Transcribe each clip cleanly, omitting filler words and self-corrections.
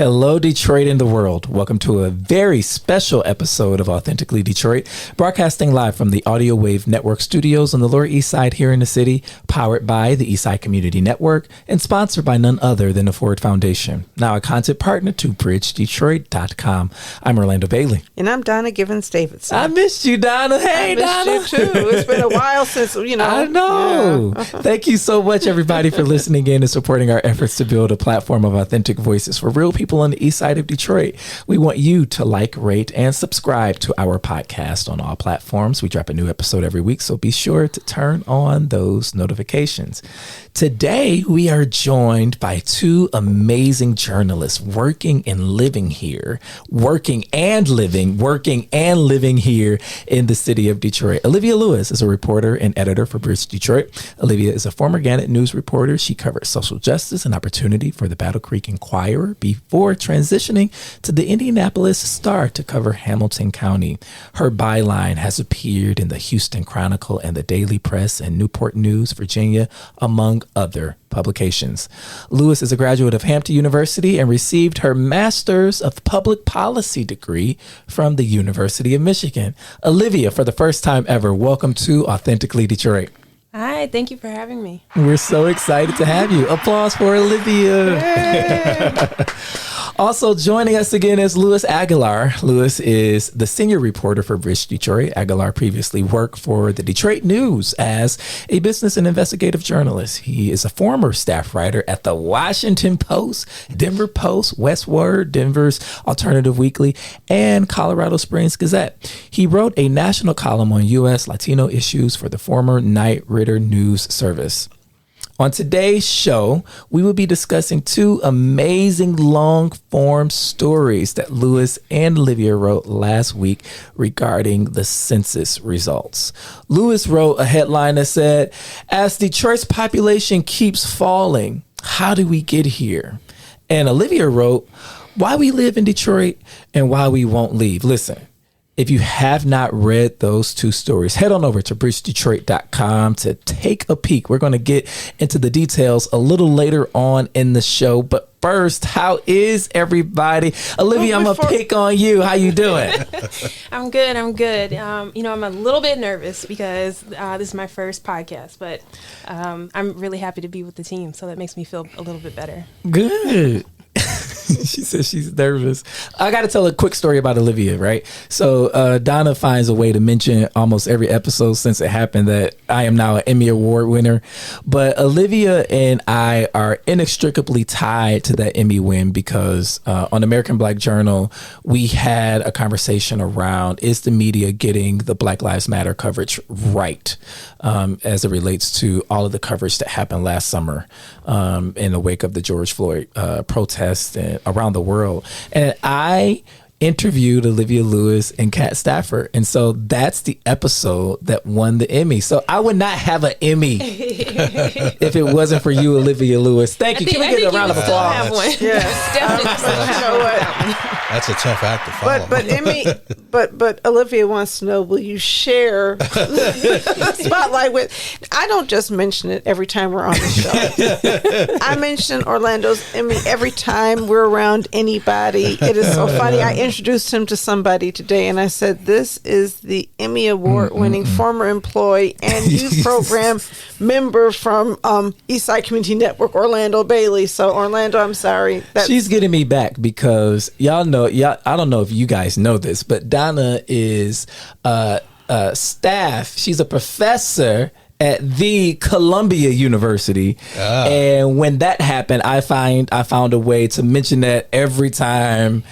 Hello, Detroit and the world. Welcome to a very special episode of Authentically Detroit, broadcasting live from the Audio Wave Network studios on the Lower East Side here in the city, powered by the East Side Community Network and sponsored by none other than the Ford Foundation. Now a content partner to BridgeDetroit.com. I'm Orlando Bailey. And I'm Donna Givens-Davidson. I missed you, Donna. Hey, Donna. I missed you, too. It's been a while since, I know. Yeah. Thank you so much, everybody, for listening in and supporting our efforts to build a platform of authentic voices for real people on the east side of Detroit. We want you to like, rate, and subscribe to our podcast on all platforms. We drop a new episode every week, so be sure to turn on those notifications. Today, we are joined by two amazing journalists working and living here here in the city of Detroit. Olivia Lewis is a reporter and editor for BridgeDetroit. Olivia is a former Gannett News reporter. She covered social justice and opportunity for the Battle Creek Inquirer before transitioning to the Indianapolis Star to cover Hamilton County. Her byline has appeared in the Houston Chronicle and the Daily Press and Newport News, Virginia, among other publications. Lewis is a graduate of Hampton University and received her Master's of Public Policy degree from the University of Michigan. Olivia, for the first time ever, welcome to Authentically Detroit. Hi, thank you for having me. We're so excited to have you. Applause for Olivia. Also joining us again is Louis Aguilar. Louis is the senior reporter for BridgeDetroit. Aguilar previously worked for the Detroit News as a business and investigative journalist. He is a former staff writer at the Washington Post, Denver Post, Westward, Denver's Alternative Weekly, and Colorado Springs Gazette. He wrote a national column on U.S. Latino issues for the former Knight Ridder News Service. On today's show, we will be discussing two amazing long-form stories that Louis and Olivia wrote last week regarding the census results. Louis wrote a headline that said, "As Detroit's population keeps falling, how do we get here?" And Olivia wrote, "Why we live in Detroit and why we won't leave." Listen. If you have not read those two stories, head on over to BridgeDetroit.com to take a peek. We're going to get into the details a little later on in the show. But first, how is everybody? Olivia, I'm going to pick on you. How you doing? I'm good. I'm a little bit nervous because this is my first podcast, but I'm really happy to be with the team. So that makes me feel a little bit better. Good. She says she's nervous. I got to tell a quick story about Olivia, right? So Donna finds a way to mention almost every episode since it happened that I am now an Emmy Award winner. But Olivia and I are inextricably tied to that Emmy win because on American Black Journal, we had a conversation around, is the media getting the Black Lives Matter coverage right as it relates to all of the coverage that happened last summer in the wake of the George Floyd protests and around the world. And I interviewed Olivia Lewis and Kat Stafford. And so that's the episode that won the Emmy. So I would not have an Emmy if it wasn't for you, Olivia Lewis. Thank you. Can we get a round of applause? Yes. That's a tough act to follow. But Emmy, but Olivia wants to know, will you share spotlight with? I don't just mention it every time we're on the show. I mention Orlando's Emmy every time we're around anybody. It is so funny. I introduced him to somebody today and I said, this is the Emmy Award winning former employee and youth program member from Eastside Community Network, Orlando Bailey. So Orlando, I'm sorry. She's getting me back because y'all know, I don't know if you guys know this, but Donna is staff. She's a professor at the Columbia University. And when that happened, I found a way to mention that every time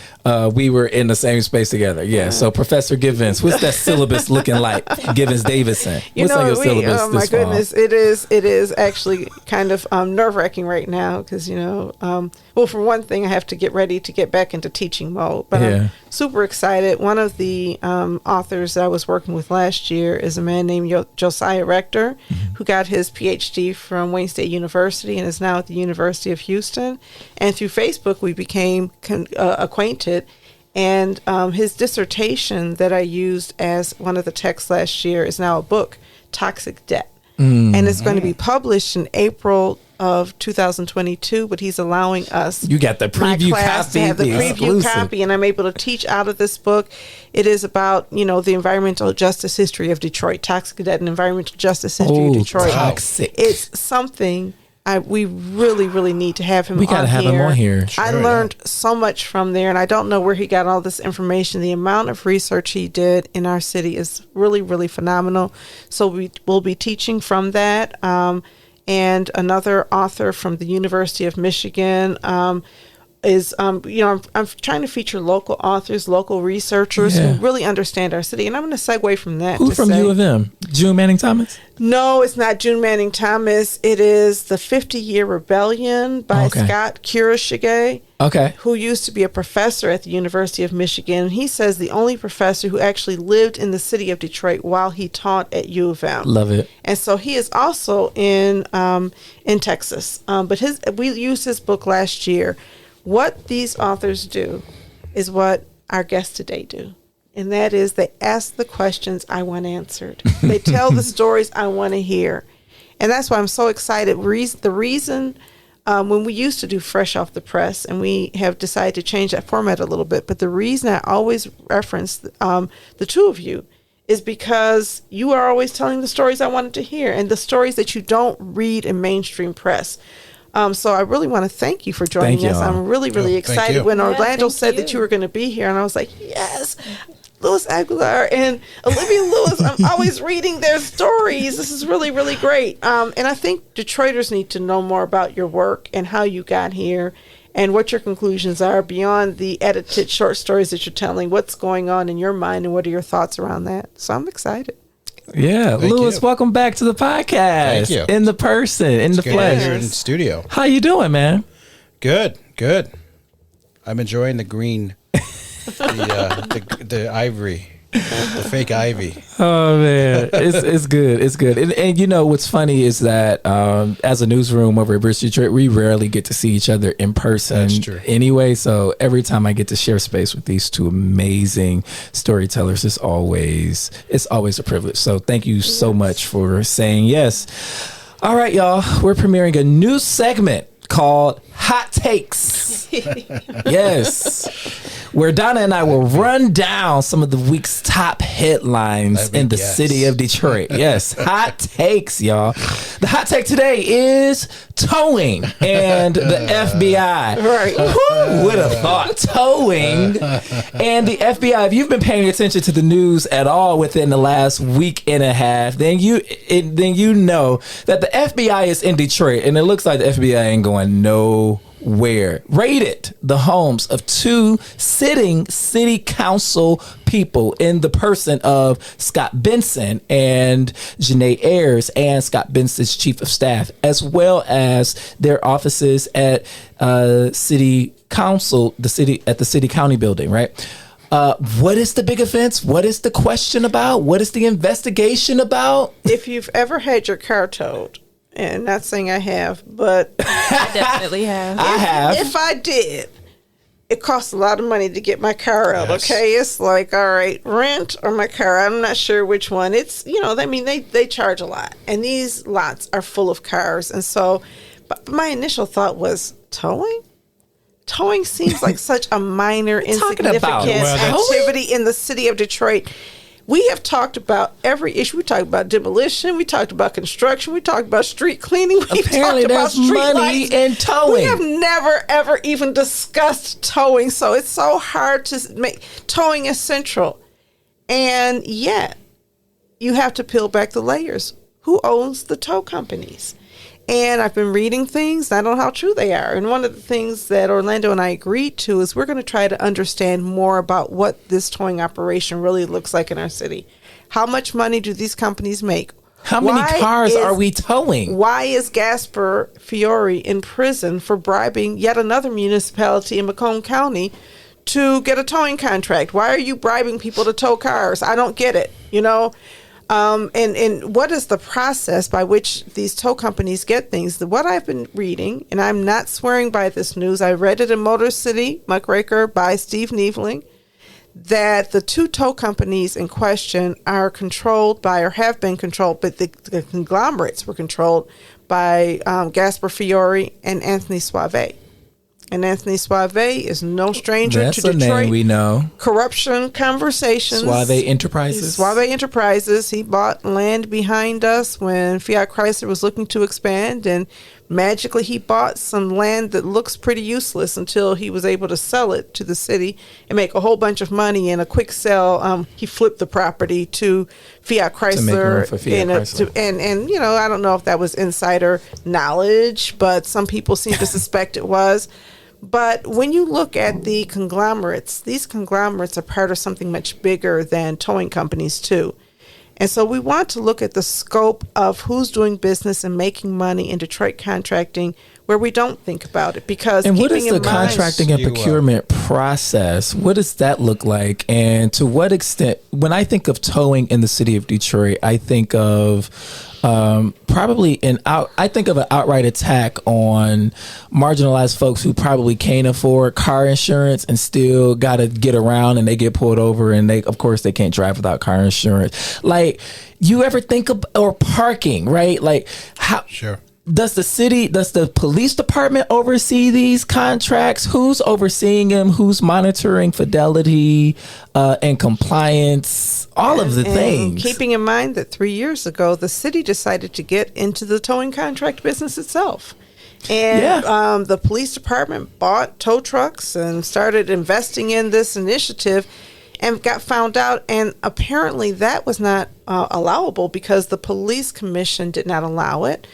we were in the same space together. Yeah. So Professor Givens, what's that syllabus looking like? Givens-Davidson. What's on your syllabus oh my goodness, it is actually kind of nerve-wracking right now because, well, for one thing, I have to get ready to get back into teaching mode, but I'm super excited. One of the authors that I was working with last year is a man named Josiah Rector, who got his PhD from Wayne State University and is now at the University of Houston. And through Facebook, we became acquainted. And his dissertation that I used as one of the texts last year is now a book, Toxic Debt. And it's going to be published in April of 2022, but he's allowing us, you got the preview copy, to have the preview exclusive copy, and I'm able to teach out of this book. It is about, the environmental justice history of Detroit, toxic debt and environmental justice history of Detroit. Toxic. It's something we really, really need to have him on here. We got to have him on here. I learned so much from there, and I don't know where he got all this information. The amount of research he did in our city is really, really phenomenal. So we will be teaching from that. And another author from the University of Michigan is, I'm trying to feature local authors, local researchers who really understand our city. And I'm going to segue from that. Who from U of M? June Manning Thomas? No, it's not June Manning Thomas. It is The 50-Year Rebellion by Scott Kurashige, who used to be a professor at the University of Michigan. He says the only professor who actually lived in the city of Detroit while he taught at U of M. Love it. And so he is also in Texas. But we used his book last year. What these authors do is what our guests today do. And that is they ask the questions I want answered. They tell the stories I want to hear. And that's why I'm so excited. The reason when we used to do Fresh Off the Press, and we have decided to change that format a little bit, but the reason I always reference the two of you is because you are always telling the stories I wanted to hear and the stories that you don't read in mainstream press. So I really want to thank you for joining us. I'm really, really excited when Orlando said that you were going to be here. And I was like, yes, Louis Aguilar and Olivia Lewis. I'm always reading their stories. This is really, really great. And I think Detroiters need to know more about your work and how you got here and what your conclusions are beyond the edited short stories that you're telling. What's going on in your mind and what are your thoughts around that? So I'm excited. Yeah, Louis, welcome back to the podcast. Thank you. In the person, in the flesh. Here in the studio. How you doing, man? Good. I'm enjoying the green, the ivory, the fake ivy. Oh man, it's good. It's good. And what's funny is that as a newsroom over at BridgeDetroit, we rarely get to see each other in person. That's true. Anyway, so every time I get to share space with these two amazing storytellers, it's always a privilege. So thank you so much for saying yes. All right, y'all, we're premiering a new segment called Hot Takes. Yes. Where Donna and I will run down some of the week's top headlines in the city of Detroit. Yes, hot takes, y'all. The hot take today is towing and the FBI. Right. Who would have thought towing and the FBI? If you've been paying attention to the news at all within the last week and a half, then you know that the FBI is in Detroit, and it looks like the FBI ain't going nowhere. Raided the homes of two sitting city council people in the person of Scott Benson and Janae Ayers, and Scott Benson's chief of staff, as well as their offices at city council, the city county building, right? What is the big offense? What is the question about? What is the investigation about? If you've ever had your car towed, and not saying I have, but I definitely have. I have. If I did, it costs a lot of money to get my car out. Yes. Okay, it's like, all right, rent or my car. I'm not sure which one. It's they charge a lot, and these lots are full of cars, and so. But my initial thought was towing. Towing seems like such a minor, insignificant activity in the city of Detroit. We have talked about every issue. We talked about demolition. We talked about construction. We talked about street cleaning. Apparently, there's money in towing. We have never, ever even discussed towing. So it's so hard to make towing is central. And yet, you have to peel back the layers. Who owns the tow companies? And I've been reading things. I don't know how true they are. And one of the things that Orlando and I agreed to is we're going to try to understand more about what this towing operation really looks like in our city. How much money do these companies make? How many cars are we towing? Why is Gasper Fiore in prison for bribing yet another municipality in Macomb County to get a towing contract? Why are you bribing people to tow cars? I don't get it, And what is the process by which these tow companies get things? What I've been reading, and I'm not swearing by this news, I read it in Motor City, Muckraker by Steve Neveling, that the two tow companies in question are controlled by, or have been controlled, but the conglomerates were controlled by Gasper Fiore and Anthony Suave. And Anthony Suave is no stranger That's to a Detroit name we know. corruption conversations. Suave Enterprises. Suave Enterprises. He bought land behind us when Fiat Chrysler was looking to expand, and magically he bought some land that looks pretty useless until he was able to sell it to the city and make a whole bunch of money in a quick sell. He flipped the property to Fiat Chrysler. To make room for Fiat Chrysler. And you know, I don't know if that was insider knowledge, but some people seem to suspect it was. But when you look at the conglomerates, these conglomerates are part of something much bigger than towing companies too. And so we want to look at the scope of who's doing business and making money in Detroit contracting where we don't think about it. Because and what is the contracting and procurement process? What does that look like? And to what extent, when I think of towing in the city of Detroit, I think of I think of an outright attack on marginalized folks who probably can't afford car insurance and still got to get around, and they get pulled over, and of course they can't drive without car insurance. Like, you ever think of, or parking, right? Like, how? Sure. Does the police department oversee these contracts? Who's overseeing them? Who's monitoring fidelity and compliance? All of the things. Keeping in mind that 3 years ago, the city decided to get into the towing contract business itself. And the police department bought tow trucks and started investing in this initiative and got found out. And apparently that was not allowable because the police commission did not allow it.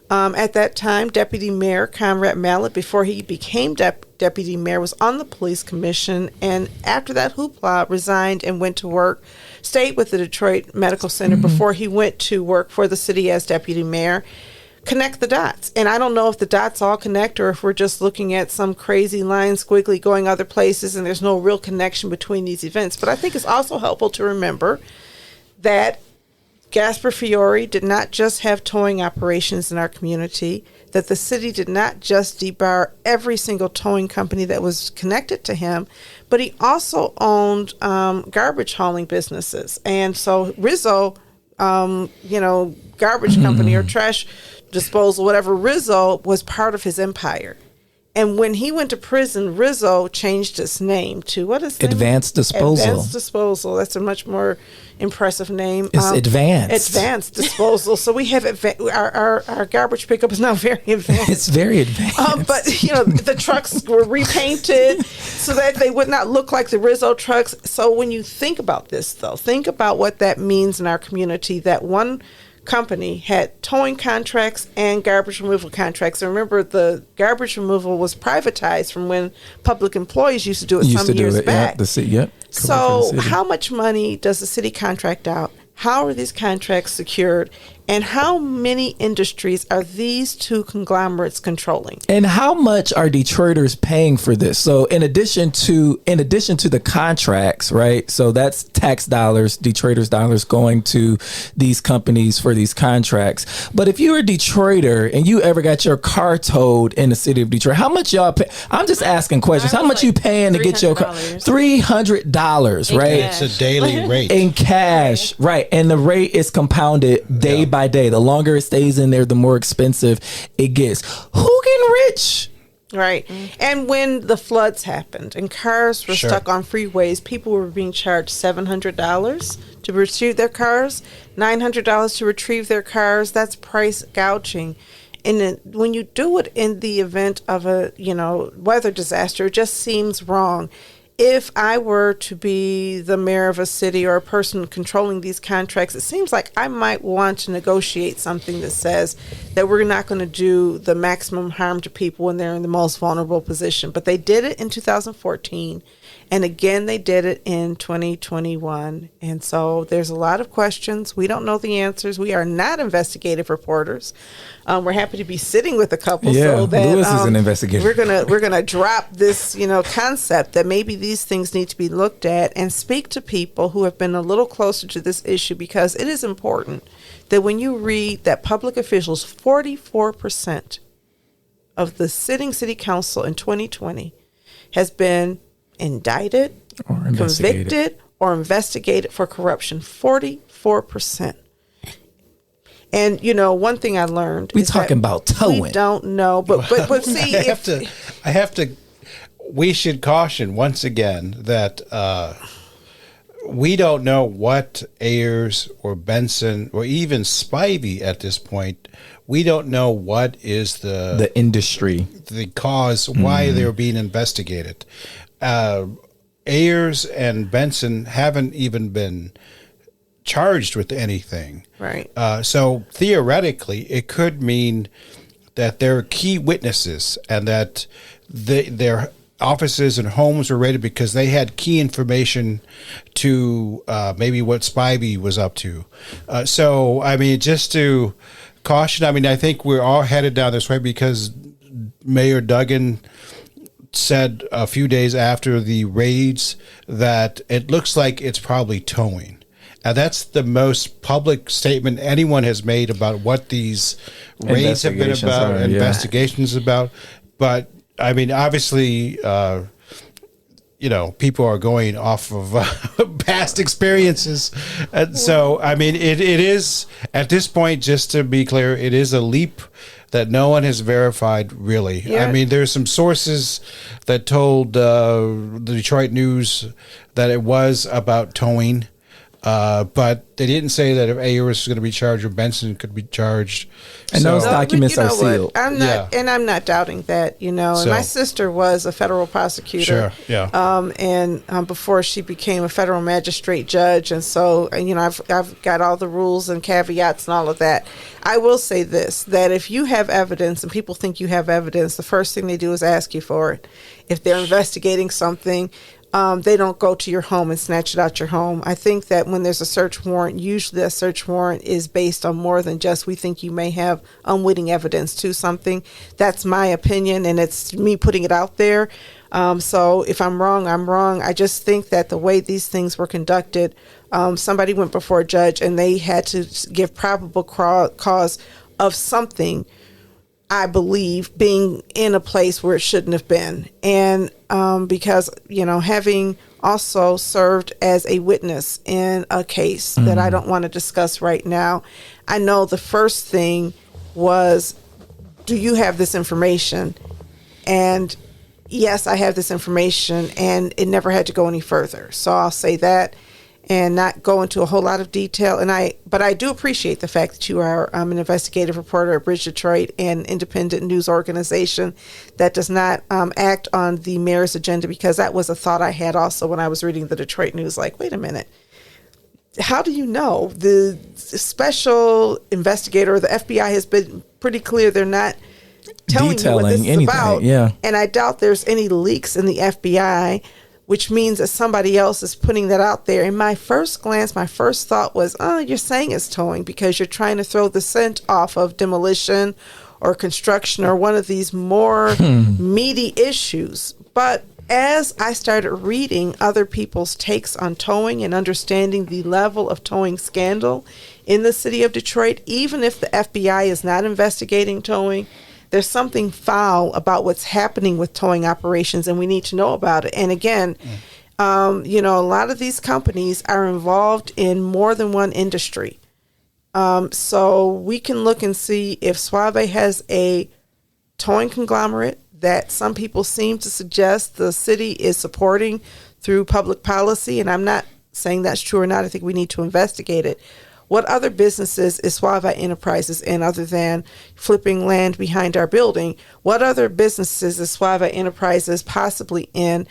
At that time, Deputy Mayor Conrad Mallett, before he became deputy mayor, was on the police commission. And after that hoopla, resigned and went to work, stayed with the Detroit Medical Center before he went to work for the city as deputy mayor. Connect the dots. And I don't know if the dots all connect or if we're just looking at some crazy line squiggly going other places and there's no real connection between these events. But I think it's also helpful to remember that Gasper Fiore did not just have towing operations in our community, that the city did not just debar every single towing company that was connected to him, but he also owned garbage hauling businesses. And so Rizzo, garbage company or trash disposal, whatever, Rizzo was part of his empire. And when he went to prison, Rizzo changed its name to, what is it? Advanced Disposal. Advanced Disposal. That's a much more impressive name. It's advanced. Advanced Disposal. So we have our garbage pickup is now very advanced. It's very advanced. But the trucks were repainted so that they would not look like the Rizzo trucks. So when you think about this, though, think about what that means in our community. That one company had towing contracts and garbage removal contracts. And remember, the garbage removal was privatized from when public employees used to do it some years back. So how much money does the city contract out? How are these contracts secured? And how many industries are these two conglomerates controlling? And how much are Detroiters paying for this? So in addition to the contracts, right? So that's tax dollars, Detroiters' dollars going to these companies for these contracts. But if you're a Detroiter and you ever got your car towed in the city of Detroit, how much y'all pay? I'm just asking questions. How much you paying to get your car? $300, right? It's a daily rate. In cash, right. And the rate is compounded day by day. The longer it stays in there, the more expensive it gets. Who getting rich? Right. And when the floods happened and cars were stuck on freeways, people were being charged $700 to retrieve their cars, $900 to retrieve their cars. That's price gouging. And when you do it in the event of a, weather disaster, it just seems wrong. If I were to be the mayor of a city or a person controlling these contracts, it seems like I might want to negotiate something that says that we're not going to do the maximum harm to people when they're in the most vulnerable position. But they did it in 2014, and again they did it in 2021. And so there's a lot of questions. We don't know the answers. We are not investigative reporters. We're happy to be sitting with a couple. So that Lewis is an investigator. We're gonna drop this concept that maybe these things need to be looked at and speak to people who have been a little closer to this issue, because it is important that when you read that public officials, 44% of the sitting city council in 2020 has been indicted, Or investigated. convicted or investigated for corruption. 44%. And one thing I learned We is talking that about towing. we don't know, but see, I have to. We should caution once again that we don't know what Ayers or Benson or even Spivey at this point. We don't know what is the industry, the cause why they're being investigated. Ayers and Benson haven't even been charged with anything. right. So theoretically, it could mean that they're key witnesses and that their offices and homes were raided because they had key information to maybe what Spivey was up to. So, I mean, just to caution, I mean, I think we're all headed down this way because Mayor Duggan said a few days after the raids that it looks like it's probably towing. And that's the most public statement anyone has made about what these raids have been about, investigations about. But, I mean, obviously, people are going off of past experiences. And so, I mean, it is, at this point, just to be clear, it is a leap that no one has verified, really. Yeah. I mean, there's some sources that told the Detroit News that it was about towing. But they didn't say that if Ayers was going to be charged or Benson could be charged. And those documents are what? sealed. I'm not, and I'm not doubting that. And my sister was a federal prosecutor. Sure, yeah. Before she became a federal magistrate judge, and so I've got all the rules and caveats and all of that. I will say this: that if you have evidence and people think you have evidence, the first thing they do is ask you for it. If they're investigating something, they don't go to your home and snatch it out your home. I think that when there's a search warrant, usually that search warrant is based on more than just we think you may have unwitting evidence to something. That's my opinion, and it's me putting it out there. So if I'm wrong, I'm wrong. I just think that the way these things were conducted, somebody went before a judge and they had to give probable cause of something, I believe, being in a place where it shouldn't have been. And because, having also served as a witness in a case that I don't want to discuss right now, I know the first thing was, do you have this information? And yes, I have this information, and it never had to go any further. So I'll say that and not go into a whole lot of detail. But I do appreciate the fact that you are an investigative reporter at BridgeDetroit, an independent news organization that does not act on the mayor's agenda, because that was a thought I had also when I was reading the Detroit News. Like, wait a minute. How do you know? The special investigator or the FBI has been pretty clear they're not telling you what this is about. Yeah. And I doubt there's any leaks in the FBI, which means that somebody else is putting that out there. And my first glance, my first thought was, oh, you're saying it's towing because you're trying to throw the scent off of demolition or construction or one of these more meaty issues. But as I started reading other people's takes on towing and understanding the level of towing scandal in the city of Detroit, even if the FBI is not investigating towing, there's something foul about what's happening with towing operations, and we need to know about it. And again, a lot of these companies are involved in more than one industry. So we can look and see if Suave has a towing conglomerate that some people seem to suggest the city is supporting through public policy. And I'm not saying that's true or not. I think we need to investigate it. What other businesses is Suave Enterprises in other than flipping land behind our building? What other businesses is Suave Enterprises possibly in?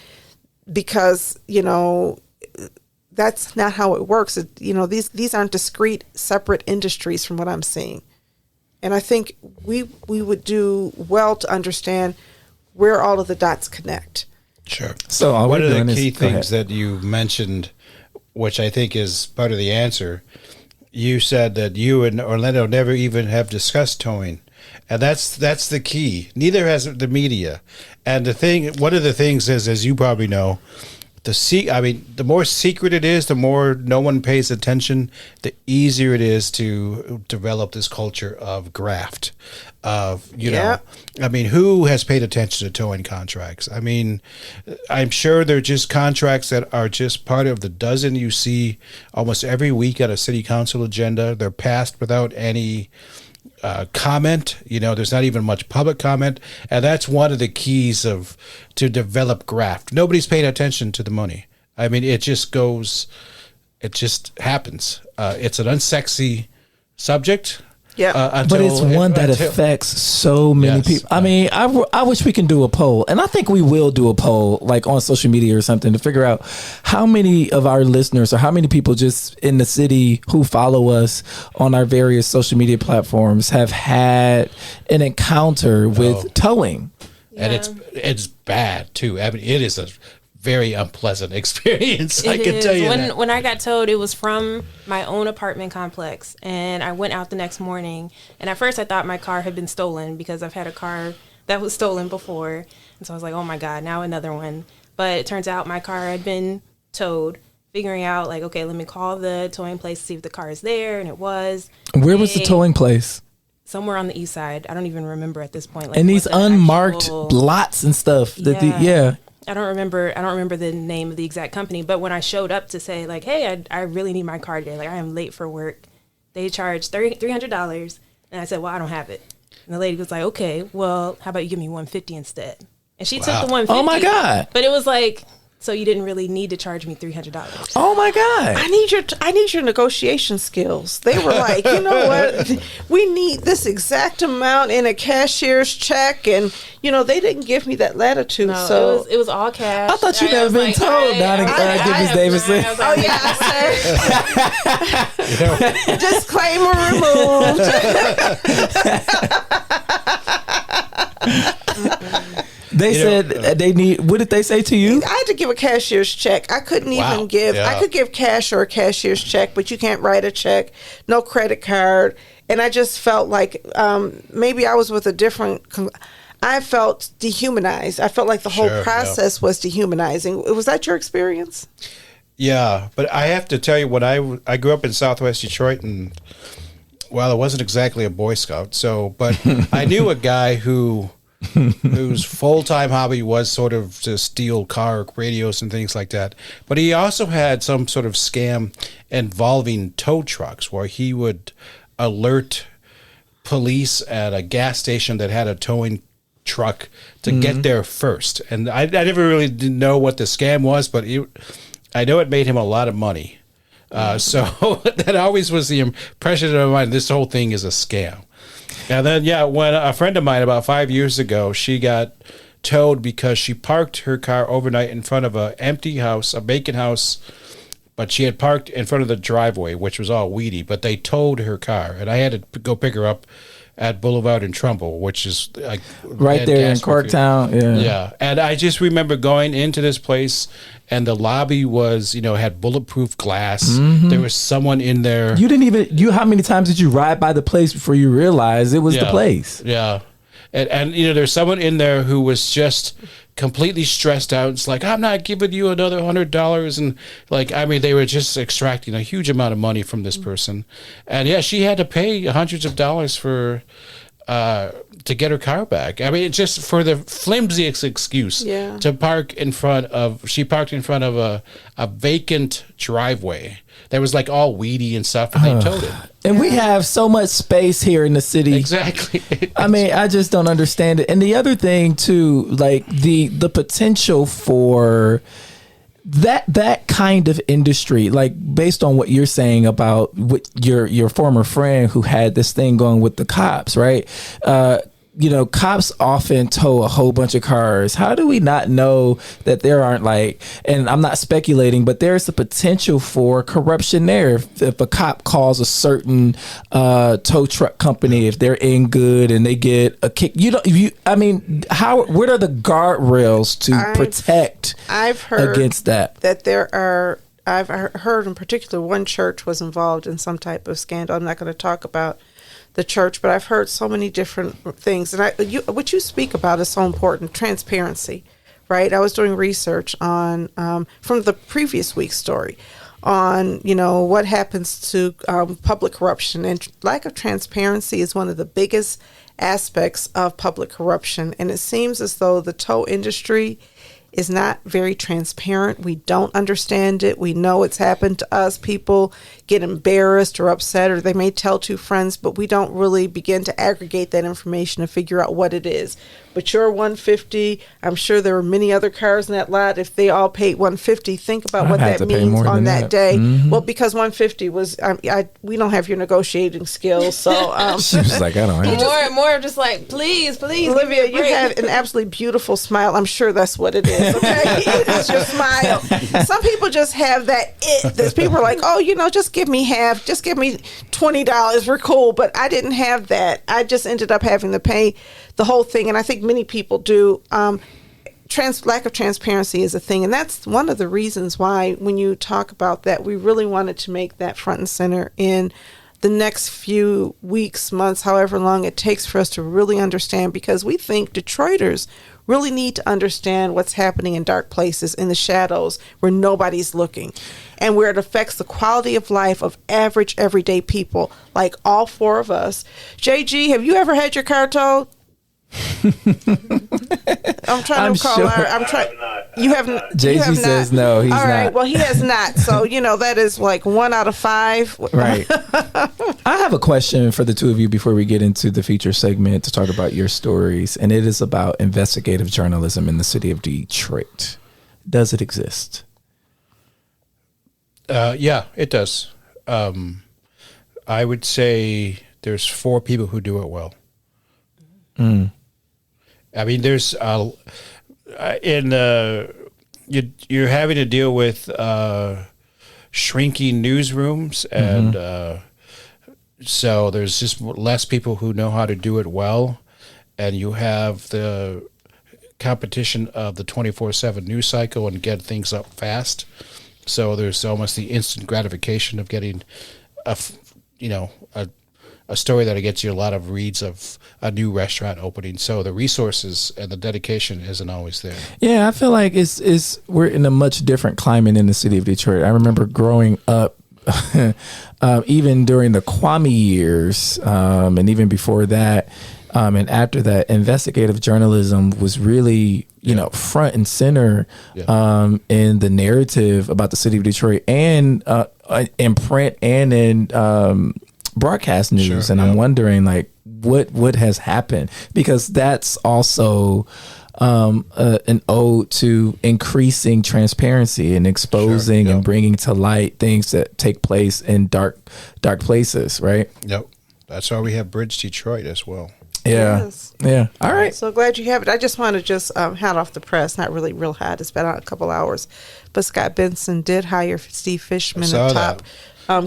Because, that's not how it works. These aren't discrete, separate industries from what I'm seeing. And I think we would do well to understand where all of the dots connect. Sure. So one of the key things that you mentioned, which I think is part of the answer, you said that you and Orlando never even have discussed towing. And that's the key. Neither has the media. And one of the things is, as you probably know, the more secret it is, the more no one pays attention, the easier it is to develop this culture of graft. Of who has paid attention to towing contracts? I mean, I'm sure they're just contracts that are just part of the dozen you see almost every week on a city council agenda. They're passed without any comment. There's not even much public comment, and that's one of the keys to develop graft. Nobody's paying attention to the money. I mean, it just happens. It's an unsexy subject. Yeah, but it's one that affects so many people. I mean, I wish we can do a poll, and I think we will do a poll, like on social media or something, to figure out how many of our listeners or how many people just in the city who follow us on our various social media platforms have had an encounter with towing. Yeah. And it's bad too. I mean, it is a very unpleasant experience. I can tell you that. When I got towed, it was from my own apartment complex, and I went out the next morning. And at first, I thought my car had been stolen because I've had a car that was stolen before, and so I was like, "Oh my God, now another one!" But it turns out my car had been towed. Figuring out, like, okay, let me call the towing place to see if the car is there, and it was. Where was the towing place? Somewhere on the east side. I don't even remember at this point. Like, and these unmarked lots and stuff. I don't remember the name of the exact company, but when I showed up to say, like, hey, I really need my car today, like, I am late for work, they charged $300, and I said, well, I don't have it. And the lady was like, okay, well, how about you give me $150 instead? And she took the $150. Oh my God! But it was like, so you didn't really need to charge me $300. Oh my God! I need your negotiation skills. They were like, you know what? We need this exact amount in a cashier's check, and they didn't give me that latitude. No, so it was all cash. I thought you'd never been told, Donna Davidson. Oh yeah, sir. Disclaimer removed. They said they need. What did they say to you? I had to give a cashier's check. I couldn't even give. I could give cash or a cashier's check, but you can't write a check. No credit card. And I just felt like maybe I was with a different. I felt dehumanized. I felt like the whole process was dehumanizing. Was that your experience? Yeah, but I have to tell you, when I grew up in Southwest Detroit, and it wasn't exactly a Boy Scout. But I knew a guy whose full-time hobby was sort of to steal car radios and things like that. But he also had some sort of scam involving tow trucks where he would alert police at a gas station that had a towing truck to get there first. And I never really didn't know what the scam was, but I know it made him a lot of money. So that always was the impression in my mind, this whole thing is a scam. And then, when a friend of mine about 5 years ago, she got towed because she parked her car overnight in front of an empty house, a vacant house, but she had parked in front of the driveway, which was all weedy, but they towed her car. And I had to go pick her up at Boulevard and Trumbull, which is like right there in Corktown. Yeah. And I just remember going into this place, and the lobby was, had bulletproof glass. Mm-hmm. There was someone in there. How many times did you ride by the place before you realized it was the place? Yeah. And there's someone in there who was just completely stressed out. It's like, I'm not giving you another $100. And they were just extracting a huge amount of money from this person. And she had to pay hundreds of dollars for to get her car back. I mean, just for the flimsiest excuse to park in front of. She parked in front of a vacant driveway that was like all weedy and stuff, and they towed it. And we have so much space here in the city. Exactly. I mean, I just don't understand it. And the other thing too, like the potential for that kind of industry, like based on what you're saying about with your former friend who had this thing going with the cops, right? Cops often tow a whole bunch of cars. How do we not know that there aren't and I'm not speculating, but there's the potential for corruption there. If a cop calls a certain tow truck company, if they're in good and they get a kick, what are the guardrails to protect against that? I've heard in particular one church was involved in some type of scandal. I'm not going to talk about the church, but I've heard so many different things. And what you speak about is so important, transparency, right? I was doing research on from the previous week's story on, what happens to public corruption, and lack of transparency is one of the biggest aspects of public corruption. And it seems as though the tow industry is not very transparent. We don't understand it. We know it's happened to us. People get embarrassed or upset, or they may tell two friends, but we don't really begin to aggregate that information and figure out what it is. But your 150, I'm sure there were many other cars in that lot. If they all paid 150, think about what that means on that day. Mm-hmm. Well, because 150 was, we don't have your negotiating skills. So she was like, I don't have more just like, please. Olivia, you have an absolutely beautiful smile. I'm sure that's what it is. Okay, it's your smile. Some people just have that it. There's people are like, oh, just give me half. Just give me $20. We're cool. But I didn't have that. I just ended up having to pay the whole thing, and I think many people do. Lack of transparency is a thing, and that's one of the reasons why, when you talk about that, we really wanted to make that front and center in the next few weeks, months, however long it takes for us to really understand, because we think Detroiters really need to understand what's happening in dark places, in the shadows where nobody's looking, and where it affects the quality of life of average, everyday people, like all four of us. JG, have you ever had your car towed? I'm trying to call sure. her. I'm trying. You have not. JG says no. He's all right. not. Well, he has not. So that is like 1 out of 5. Right. I have a question for the two of you before we get into the feature segment to talk about your stories, and it is about investigative journalism in the city of Detroit. Does it exist? Yeah, it does. I would say there's 4 people who do it well. I mean, there's you're having to deal with shrinking newsrooms, and so there's just less people who know how to do it well, and you have the competition of the 24/7 news cycle and get things up fast. So there's almost the instant gratification of getting a story that gets you a lot of reads of a new restaurant opening. So the resources and the dedication isn't always there. Yeah, I feel like we're in a much different climate in the city of Detroit. I remember growing up, even during the Kwame years, and even before that, and after that, investigative journalism was really, front and center in the narrative about the city of Detroit, and in print and in broadcast news. Sure, and I'm wondering, like, what has happened, because that's also an ode to increasing transparency and exposing and bringing to light things that take place in dark places, right? Yep. That's why we have BridgeDetroit as well. Yeah. Yes. Yeah. All right. So glad you have it. I just want to hot off the press, not really real hot. It's been out a couple hours, but Scott Benson did hire Steve Fishman, a top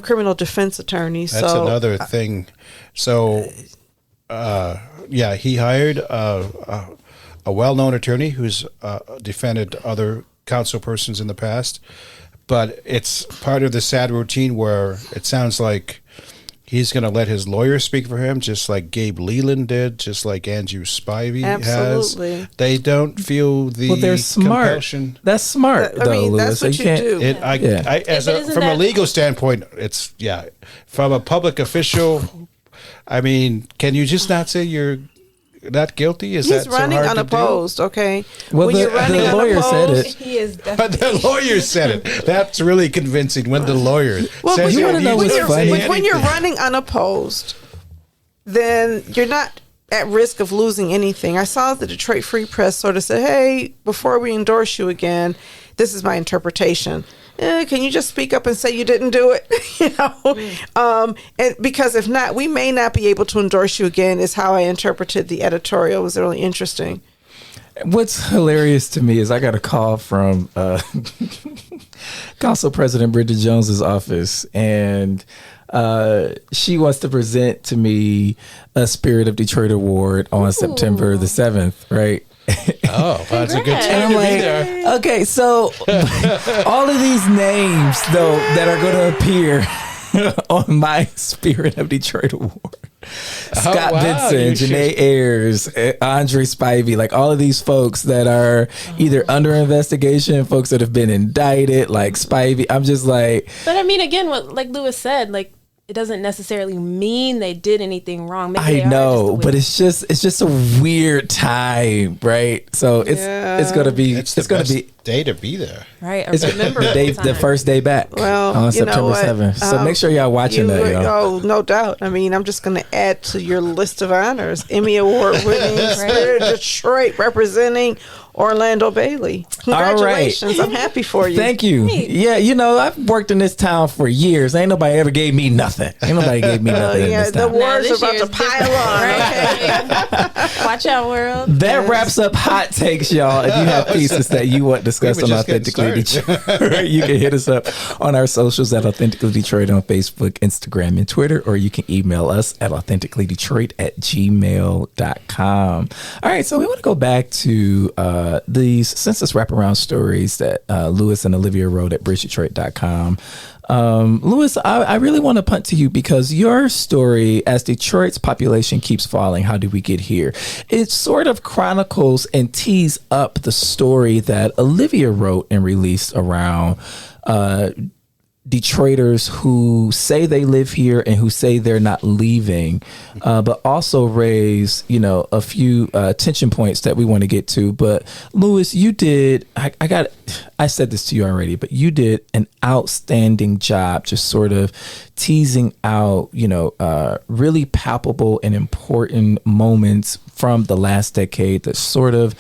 criminal defense attorney. That's another thing. So, he hired a well-known attorney who's defended other council persons in the past, but it's part of the sad routine where it sounds like he's going to let his lawyer speak for him, just like Gabe Leland did, just like Andrew Spivey Absolutely. has. They don't feel the they're smart. compulsion. That's smart, though, Lewis. That's what you do. From a legal standpoint, it's from a public official. I mean, can you just not say you're not guilty? He's running unopposed, okay? Well, the lawyer said it. He is But the lawyer said it. That's really convincing when the lawyer says you want to know what's funny? When you're running unopposed, then you're not at risk of losing anything. I saw the Detroit Free Press sort of say, hey, before we endorse you again, this is my interpretation. Can you just speak up and say you didn't do it? And because if not, we may not be able to endorse you again, is how I interpreted the editorial. It was really interesting. What's hilarious to me is I got a call from Council President Bridget Jones's office, and she wants to present to me a Spirit of Detroit Award on September the 7th, right? Oh, that's a good time And I'm to like, be there. okay, so all of these names, though, that are going to appear on my Spirit of Detroit award. Scott wow, Benson, Janae Ayers, Andre Spivey, like all of these folks that are either under investigation, folks that have been indicted, like Spivey. I'm just like, but I mean, again, what like Lewis said, like it doesn't necessarily mean they did anything wrong. Maybe I know, but it's just a weird time, right? So it's gonna be it's gonna be day to be there, right? It's the first day back. Well, on September 7th. So make sure y'all watching that, y'all. Oh, no doubt. I mean, I'm just going to add to your list of honors. Emmy Award winning Spirit of Detroit representing Orlando Bailey. Congratulations. I'm happy for you. Thank you. Yeah, I've worked in this town for years. Ain't nobody ever gave me nothing. Ain't nobody gave me nothing in this the town. awards are about to pile on. Right? Watch out, world. That wraps up hot takes, y'all. If you have pieces that you want discussed on Authentically Detroit, you can hit us up on our socials at Authentically Detroit on Facebook, Instagram, and Twitter, or you can email us at authenticallydetroit@gmail.com. All right, so we want to go back to these census wraparound stories that Lewis and Olivia wrote at BridgeDetroit.com. Lewis, I really want to punt to you because your story, As Detroit's Population Keeps Falling, How Did We Get Here? It sort of chronicles and tees up the story that Olivia wrote and released around Detroiters who say they live here and who say they're not leaving, but also raise, a few tension points that we want to get to. But Lewis, you did, I said this to you already, but you did an outstanding job just sort of teasing out, really palpable and important moments from the last decade that sort of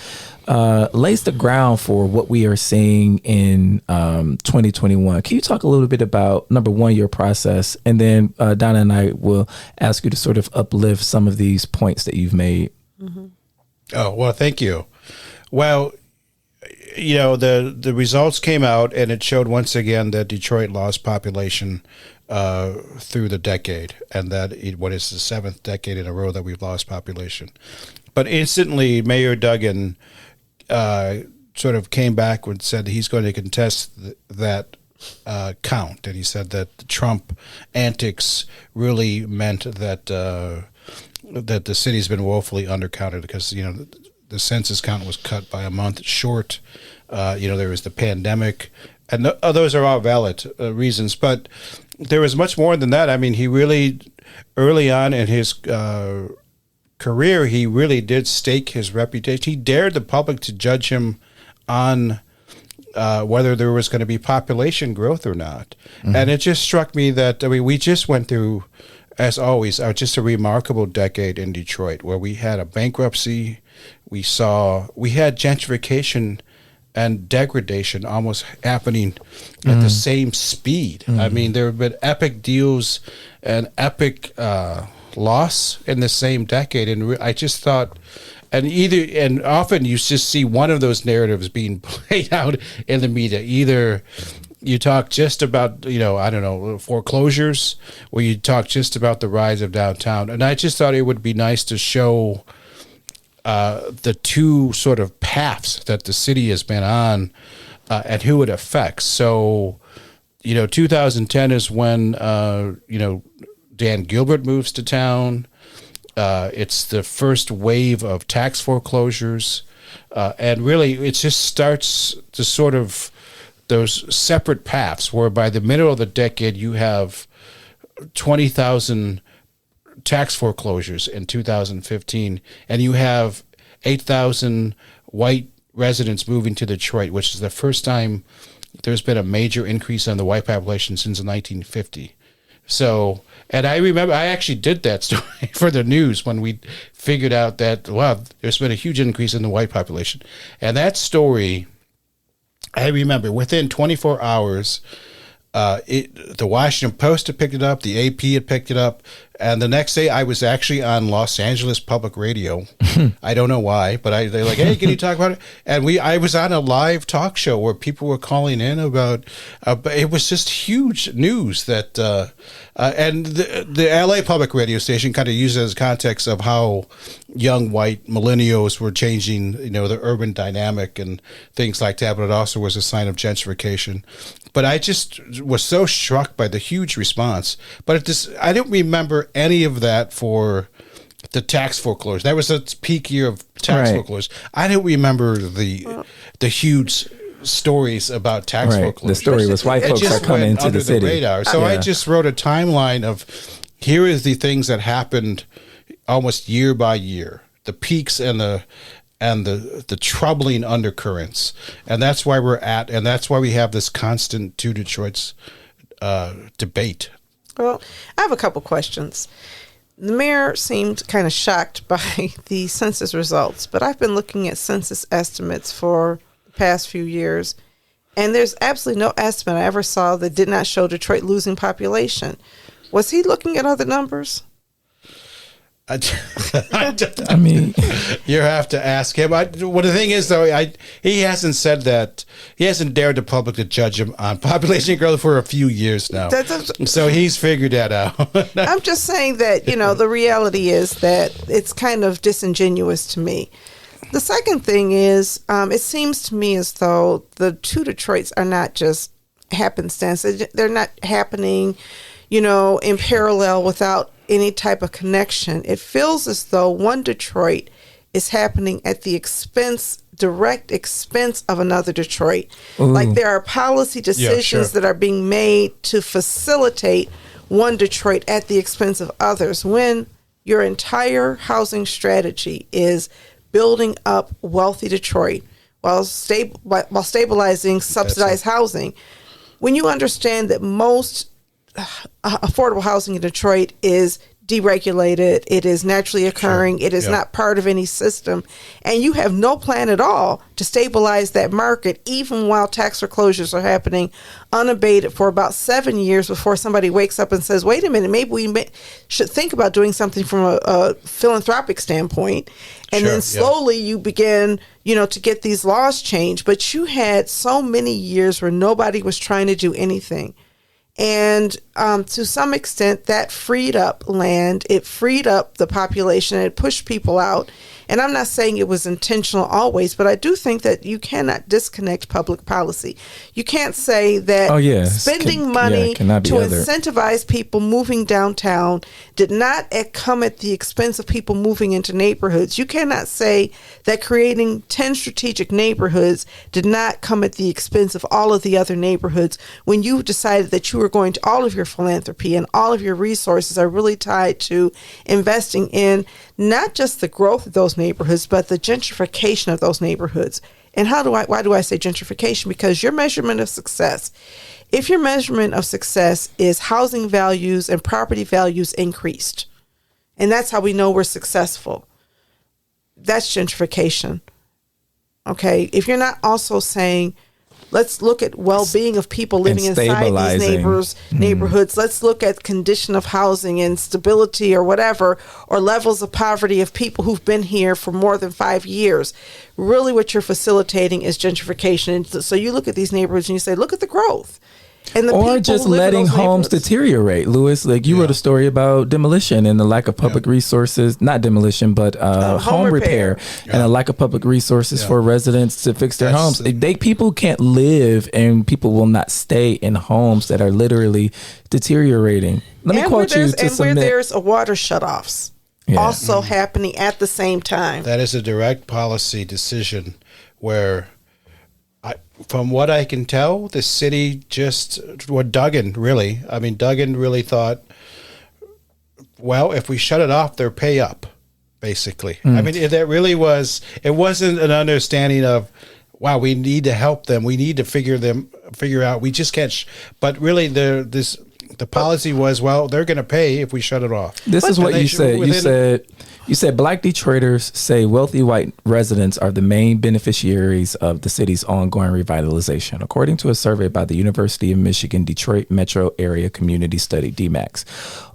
lays the ground for what we are seeing in 2021. Can you talk a little bit about, number one, your process, and then Donna and I will ask you to sort of uplift some of these points that you've made. Mm-hmm. Oh, well, thank you. Well, the results came out, and it showed once again that Detroit lost population through the decade, and that what is the 7th decade in a row that we've lost population. But instantly, Mayor Duggan sort of came back and said he's going to contest that count, and he said that the Trump antics really meant that that the city's been woefully undercounted because the census count was cut by a month short. There was the pandemic, and those are all valid reasons, but there was much more than that. I mean, he really early on in his career, he really did stake his reputation. He dared the public to judge him on whether there was going to be population growth or not. Mm-hmm. And it just struck me that, we just went through, as always, just a remarkable decade in Detroit where we had a bankruptcy. We had gentrification and degradation almost happening at the same speed. Mm-hmm. I mean, there have been epic deals and epic loss in the same decade, and I just thought, and often you just see one of those narratives being played out in the media. Either you talk just about foreclosures, or you talk just about the rise of downtown. And I just thought it would be nice to show the two sort of paths that the city has been on and who it affects. So 2010 is when Dan Gilbert moves to town. It's the first wave of tax foreclosures. And really, it just starts to sort of those separate paths where by the middle of the decade, you have 20,000 tax foreclosures in 2015, and you have 8,000 white residents moving to Detroit, which is the first time there's been a major increase in the white population since 1950. So, and I remember I actually did that story for the news when we figured out that, wow, there's been a huge increase in the white population. And that story, I remember within 24 hours, the Washington Post had picked it up, the AP had picked it up, And the next day, I was actually on Los Angeles Public Radio. I don't know why, but they're like, "Hey, can you talk about it?" And I was on a live talk show where people were calling in about. It was just huge news that, and the LA Public Radio station kind of used it as context of how young white millennials were changing, the urban dynamic and things like that. But it also was a sign of gentrification. But I just was so struck by the huge response. But I don't remember any of that for the tax foreclosure. That was a peak year of tax foreclosure. I don't remember the huge stories about tax foreclosure. The story was white folks are coming into the city. Radar. So I just wrote a timeline of here is the things that happened almost year by year, the peaks and the troubling undercurrents. And that's why and that's why we have this constant Two Detroits debate. Well, I have a couple questions. The mayor seemed kind of shocked by the census results, but I've been looking at census estimates for the past few years, and there's absolutely no estimate I ever saw that did not show Detroit losing population. Was he looking at other numbers? I mean, you have to ask him. The thing is, though, he hasn't said that. He hasn't dared the public to judge him on population growth for a few years now. So he's figured that out. I'm just saying that, the reality is that it's kind of disingenuous to me. The second thing is, it seems to me as though the two Detroits are not just happenstance. They're not happening, in parallel without any type of connection. It feels as though one Detroit is happening at the direct expense of another Detroit. Ooh. Like there are policy decisions that are being made to facilitate one Detroit at the expense of others, when your entire housing strategy is building up wealthy Detroit while stabilizing subsidized housing. When you understand that most affordable housing in Detroit is deregulated, it is naturally occurring, it is not part of any system, and you have no plan at all to stabilize that market, even while tax foreclosures are happening unabated for about 7 years before somebody wakes up and says, wait a minute, maybe we should think about doing something from a philanthropic standpoint. And then slowly you begin, to get these laws changed. But you had so many years where nobody was trying to do anything. And to some extent, that freed up land, it freed up the population, it pushed people out. And I'm not saying it was intentional always, but I do think that you cannot disconnect public policy. You can't say that spending money to incentivize people moving downtown did not come at the expense of people moving into neighborhoods. You cannot say that creating 10 strategic neighborhoods did not come at the expense of all of the other neighborhoods, when you decided that you were going to, all of your philanthropy and all of your resources are really tied to investing in not just the growth of those neighborhoods, but the gentrification of those neighborhoods. And why do I say gentrification? Because your measurement of success, if your measurement of success is housing values and property values increased, and that's how we know we're successful, that's gentrification. Okay. If you're not also saying, let's look at well-being of people living inside these neighborhoods. Let's look at condition of housing and stability or whatever, or levels of poverty of people who've been here for more than 5 years. Really what you're facilitating is gentrification. And so you look at these neighborhoods and you say, look at the growth. And or just letting homes deteriorate. Lewis, like you wrote a story about demolition and the lack of public resources, not demolition, but home repair and a lack of public resources for residents to fix their homes. People can't live, and people will not stay in homes that are literally deteriorating. Let me quote you to submit. And where there's a water shutoffs also happening at the same time. That is a direct policy decision where, from what I can tell, the city Duggan really thought, well, if we shut it off, they're pay up, basically. I mean, that really was, it wasn't an understanding of, wow, we need to help them. We need to figure out, we just can't, but really the policy was, well, they're going to pay if we shut it off. This is what you said. You said You said Black Detroiters say wealthy white residents are the main beneficiaries of the city's ongoing revitalization, according to a survey by the University of Michigan Detroit Metro Area Community Study, DMACS.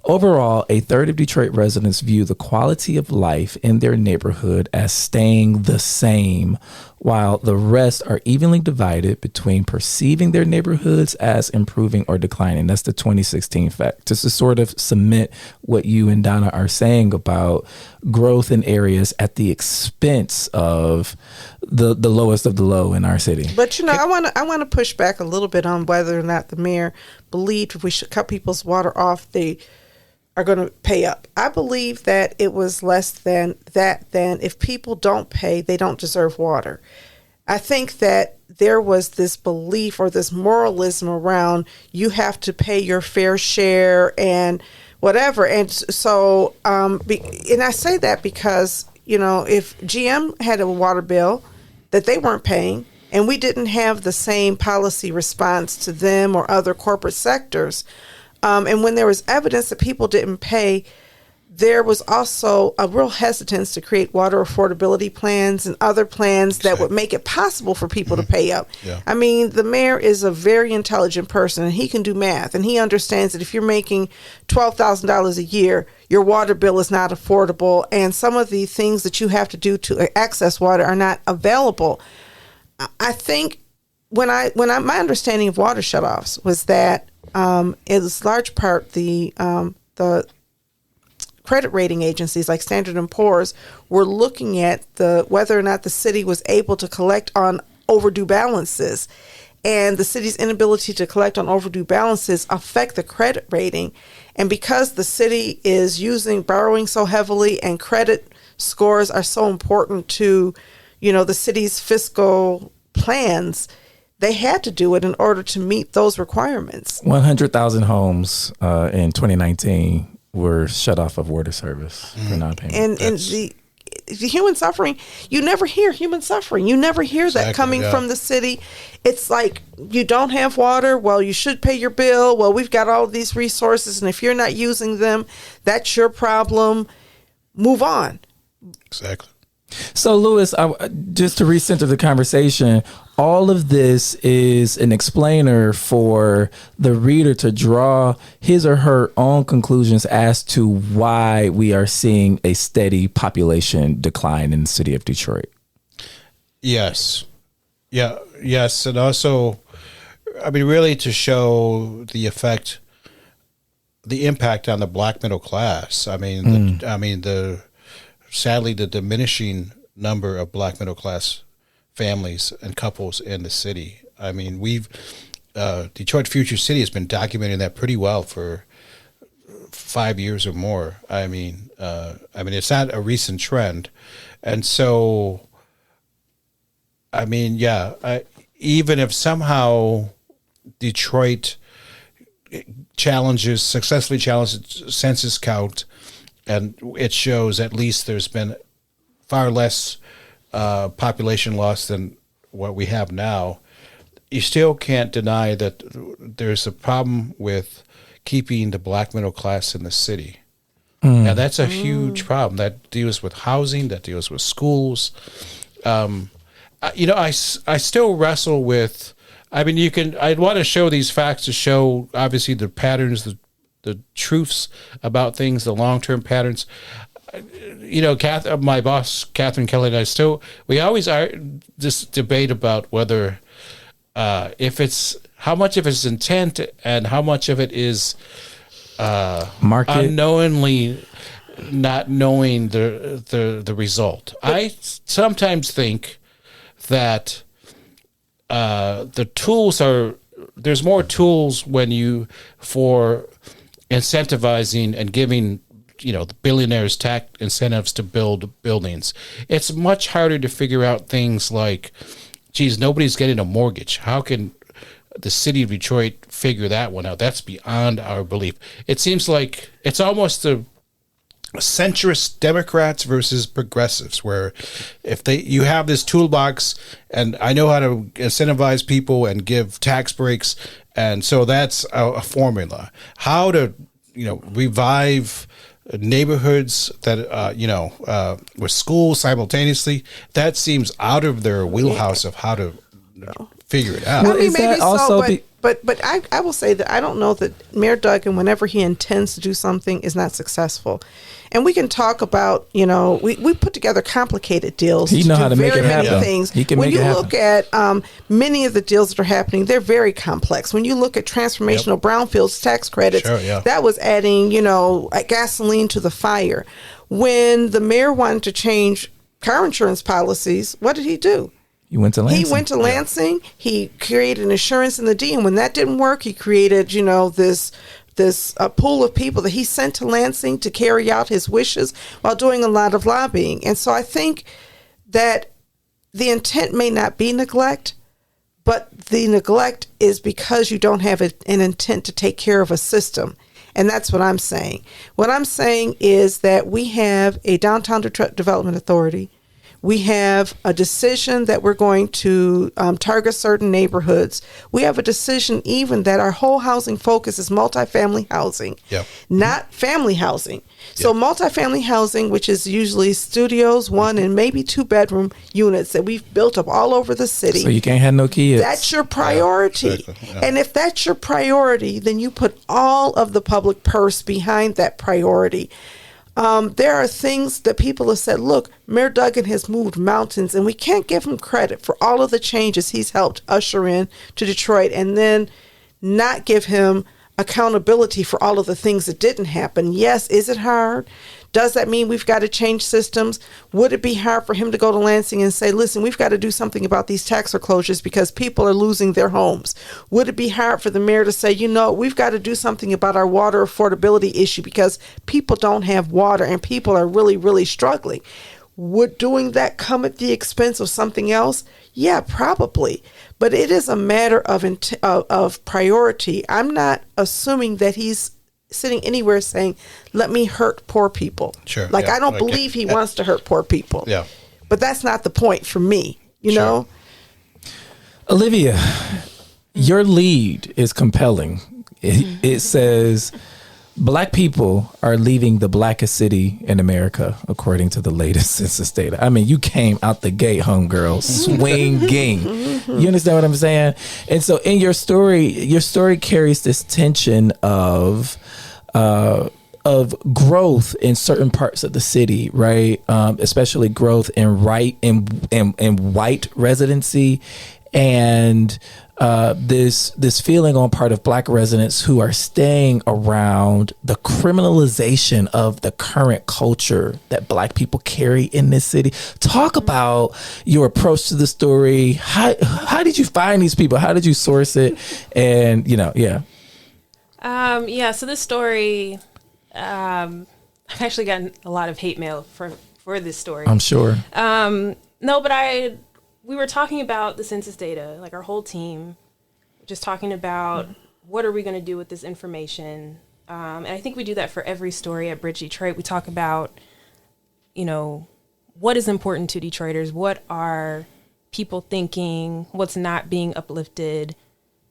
Overall, a third of Detroit residents view the quality of life in their neighborhood as staying the same, while the rest are evenly divided between perceiving their neighborhoods as improving or declining. That's the 2016 fact. Just to sort of cement what you and Donna are saying about growth in areas at the expense of the lowest of the low in our city. But I want to push back a little bit on whether or not the mayor believed if we should cut people's water off, they are going to pay up. I believe that it was less than that. Than if people don't pay, they don't deserve water. I think that there was this belief or this moralism around you have to pay your fair share and whatever. And so, and I say that because, if GM had a water bill that they weren't paying and we didn't have the same policy response to them or other corporate sectors, and when there was evidence that people didn't pay, there was also a real hesitance to create water affordability plans and other plans that would make it possible for people to pay up. Yeah. I mean, the mayor is a very intelligent person, and he can do math, and he understands that if you're making $12,000 a year, your water bill is not affordable, and some of the things that you have to do to access water are not available. I think my understanding of water shutoffs was that it was large part the credit rating agencies like Standard & Poor's were looking at whether or not the city was able to collect on overdue balances, and the city's inability to collect on overdue balances affect the credit rating. And because the city is borrowing so heavily and credit scores are so important to, the city's fiscal plans, they had to do it in order to meet those requirements. 100,000 homes in 2019 were shut off of water service for non-payment. And the human suffering, you never hear human suffering. You never hear that coming from the city. It's like, you don't have water, well, you should pay your bill. Well, we've got all these resources, and if you're not using them, that's your problem. Move on. Exactly. So, Louis, just to recenter the conversation, all of this is an explainer for the reader to draw his or her own conclusions as to why we are seeing a steady population decline in the city of Detroit. Yes. Yeah. Yes. And also, really to show the impact on the Black middle class. Sadly, the diminishing number of Black middle class families and couples in the city. Detroit Future City has been documenting that pretty well for 5 years or more. It's not a recent trend. And so, even if somehow Detroit successfully challenges census count, and it shows at least there's been far less population loss than what we have now, you still can't deny that there's a problem with keeping the Black middle class in the city. Now, that's a huge problem. That deals with housing, that deals with schools. I still wrestle with, I'd want to show these facts to show, obviously, the patterns, the truths about things, the long-term patterns. My boss, Catherine Kelly, and I we always are this debate about whether how much of it's intent and how much of it is market, unknowingly not knowing the result. I sometimes think that the tools there's more tools for incentivizing and giving, the billionaires tax incentives to build buildings. It's much harder to figure out things like, geez, nobody's getting a mortgage. How can the city of Detroit figure that one out? That's beyond our belief. It seems like it's almost a centrist Democrats versus progressives, where if you have this toolbox and I know how to incentivize people and give tax breaks, and so that's a formula. How to revive neighborhoods that with schools simultaneously, that seems out of their wheelhouse of how to figure it out. I mean, is that maybe also so, but I will say that I don't know that Mayor Duggan, whenever he intends to do something, is not successful. And we can talk about, we put together complicated deals. He know how to make it many happen. things. He can when make you it happen. look at many of the deals that are happening, they're very complex. When you look at transformational brownfields tax credits, that was adding, gasoline to the fire. When the mayor wanted to change car insurance policies, what did he do? He went to Lansing. He went to Lansing. He created an insurance in the D, and when that didn't work, he created, this pool of people that he sent to Lansing to carry out his wishes while doing a lot of lobbying. And so I think that the intent may not be neglect, but the neglect is because you don't have an intent to take care of a system. And that's what I'm saying. What I'm saying is that we have a downtown development authority. We have a decision that we're going to target certain neighborhoods. We have a decision even that our whole housing focus is multifamily housing, not family housing. So multifamily housing, which is usually studios, 1 and maybe 2 bedroom units that we've built up all over the city. So you can't have no kids. That's your priority. Yeah, exactly. Yeah. And if that's your priority, then you put all of the public purse behind that priority. There are things that people have said, look, Mayor Duggan has moved mountains, and we can't give him credit for all of the changes he's helped usher in to Detroit and then not give him accountability for all of the things that didn't happen. Yes, is it hard? Does that mean we've got to change systems? Would it be hard for him to go to Lansing and say, listen, we've got to do something about these tax foreclosures because people are losing their homes? Would it be hard for the mayor to say, we've got to do something about our water affordability issue because people don't have water and people are really, really struggling? Would doing that come at the expense of something else? Yeah, probably. But it is a matter of priority. I'm not assuming that he's sitting anywhere saying, let me hurt poor people. Sure. I don't believe he wants to hurt poor people. Yeah. But that's not the point for me, you know? Olivia, your lead is compelling. It says, Black people are leaving the blackest city in America, according to the latest census data. I mean, you came out the gate, homegirl, swinging. You understand what I'm saying? And so in your story carries this tension of growth in certain parts of the city, right? Especially growth in white residency, and this feeling on part of Black residents who are staying around the criminalization of the current culture that Black people carry in this city. Talk about your approach to the story. How did you find these people? How did you source it? And so this story, I've actually gotten a lot of hate mail for this story. I'm sure. We were talking about the census data, like our whole team, just talking about what are we going to do with this information. And I think we do that for every story at BridgeDetroit. We talk about, what is important to Detroiters? What are people thinking? What's not being uplifted?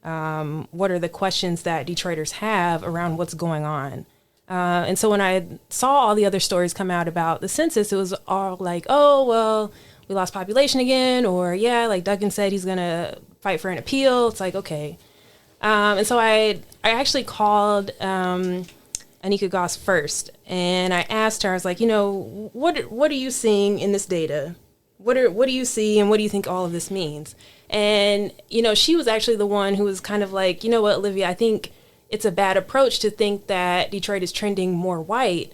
What are the questions that Detroiters have around what's going on? And so when I saw all the other stories come out about the census, it was all like, oh, well, we lost population again, or like Duggan said, he's going to fight for an appeal. It's like, okay. And so I actually called Anika Goss first, and I asked her, I was like, what are you seeing in this data? What do you see, and what do you think all of this means? And, she was actually the one who was kind of like, you know what, Olivia, I think it's a bad approach to think that Detroit is trending more white.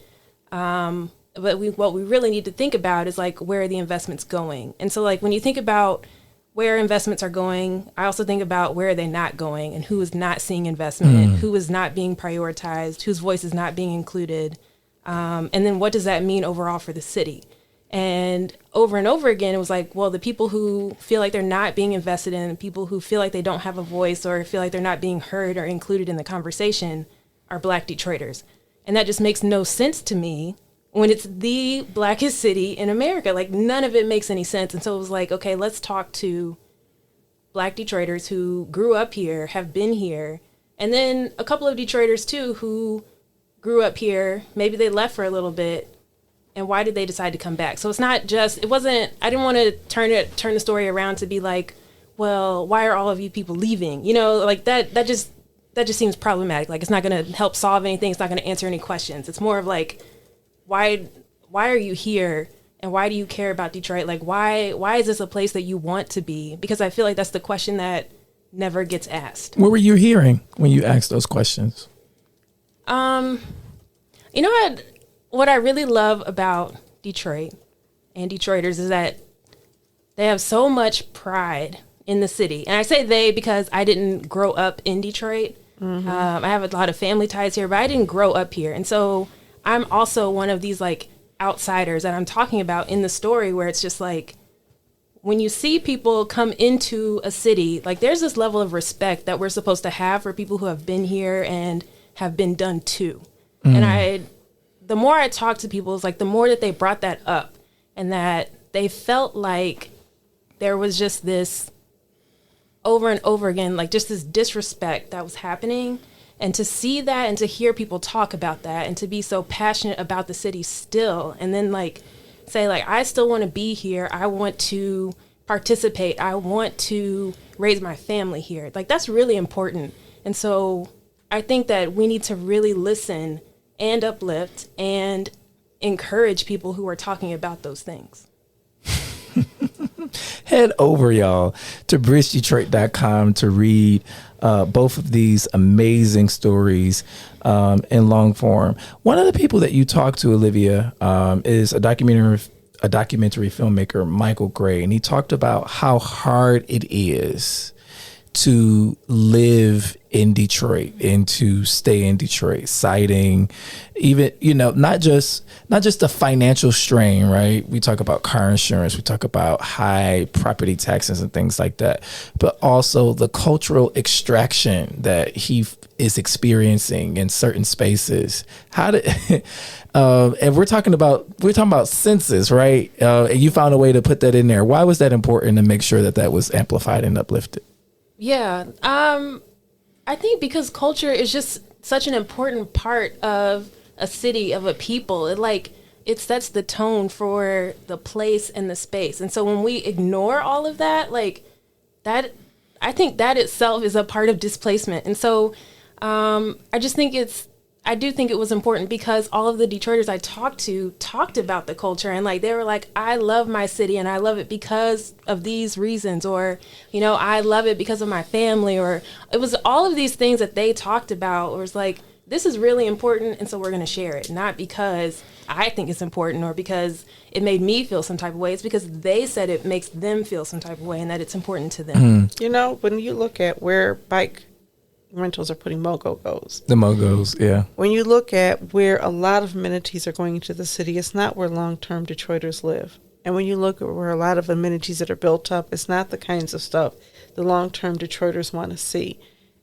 But what we really need to think about is like, where are the investments going? And so like, when you think about where investments are going, I also think about where are they not going and who is not seeing investment, who is not being prioritized, whose voice is not being included. And then what does that mean overall for the city? And over again, it was like, well, the people who feel like they're not being invested in, people who feel like they don't have a voice or feel like they're not being heard or included in the conversation are Black Detroiters. And that just makes no sense to me when it's the blackest city in America. Like, none of it makes any sense. And so it was like, okay, let's talk to Black Detroiters who grew up here, have been here, and then a couple of Detroiters too who grew up here, maybe they left for a little bit, and why did they decide to come back? So it's not just, it wasn't, I didn't want to turn the story around to be like, well, why are all of you people leaving? You know, like that just seems problematic. Like, it's not going to help solve anything. It's not going to answer any questions. It's more of like, why are you here? And why do you care about Detroit? Like, why is this a place that you want to be? Because I feel like that's the question that never gets asked. What were you hearing when you asked those questions? You know what I really love about Detroit and Detroiters is that they have so much pride in the city. And I say they because I didn't grow up in Detroit. Mm-hmm. I have a lot of family ties here, but I didn't grow up here. And so I'm also one of these like outsiders that I'm talking about in the story, where it's just like, when you see people come into a city, like there's this level of respect that we're supposed to have for people who have been here and have been done to. And the more I talk to people, it's like the more that they brought that up, and that they felt like there was just this over and over again, like just this disrespect that was happening. And to see that and to hear people talk about that and to be so passionate about the city still, and then like say like, I still want to be here. I want to participate. I want to raise my family here. Like, that's really important. And so I think that we need to really listen and uplift and encourage people who are talking about those things. Head over, y'all, to BridgeDetroit.com to read both of these amazing stories in long form. One of the people that you talked to, Olivia, is a documentary filmmaker, Michael Gray, and he talked about how hard it is to live in Detroit and to stay in Detroit, citing even, not just the financial strain, right? We talk about car insurance, we talk about high property taxes and things like that, but also the cultural extraction that he is experiencing in certain spaces. And we're talking about Census, right? And you found a way to put that in there. Why was that important to make sure that was amplified and uplifted? Yeah. I think because culture is just such an important part of a city, of a people. It sets the tone for the place and the space. And so when we ignore all of that, like that, I think that itself is a part of displacement. And so I do think it was important because all of the Detroiters I talked to talked about the culture, and like they were like, I love my city and I love it because of these reasons, or I love it because of my family, or it was all of these things that they talked about. Or it's like, this is really important, and so we're going to share it, not because I think it's important or because it made me feel some type of way. It's because they said it makes them feel some type of way and that it's important to them. When you look at where bike rentals are putting mogos. The mogos, yeah. When you look at where a lot of amenities are going into the city, it's not where long-term Detroiters live. And when you look at where a lot of amenities that are built up, it's not the kinds of stuff the long-term Detroiters want to see.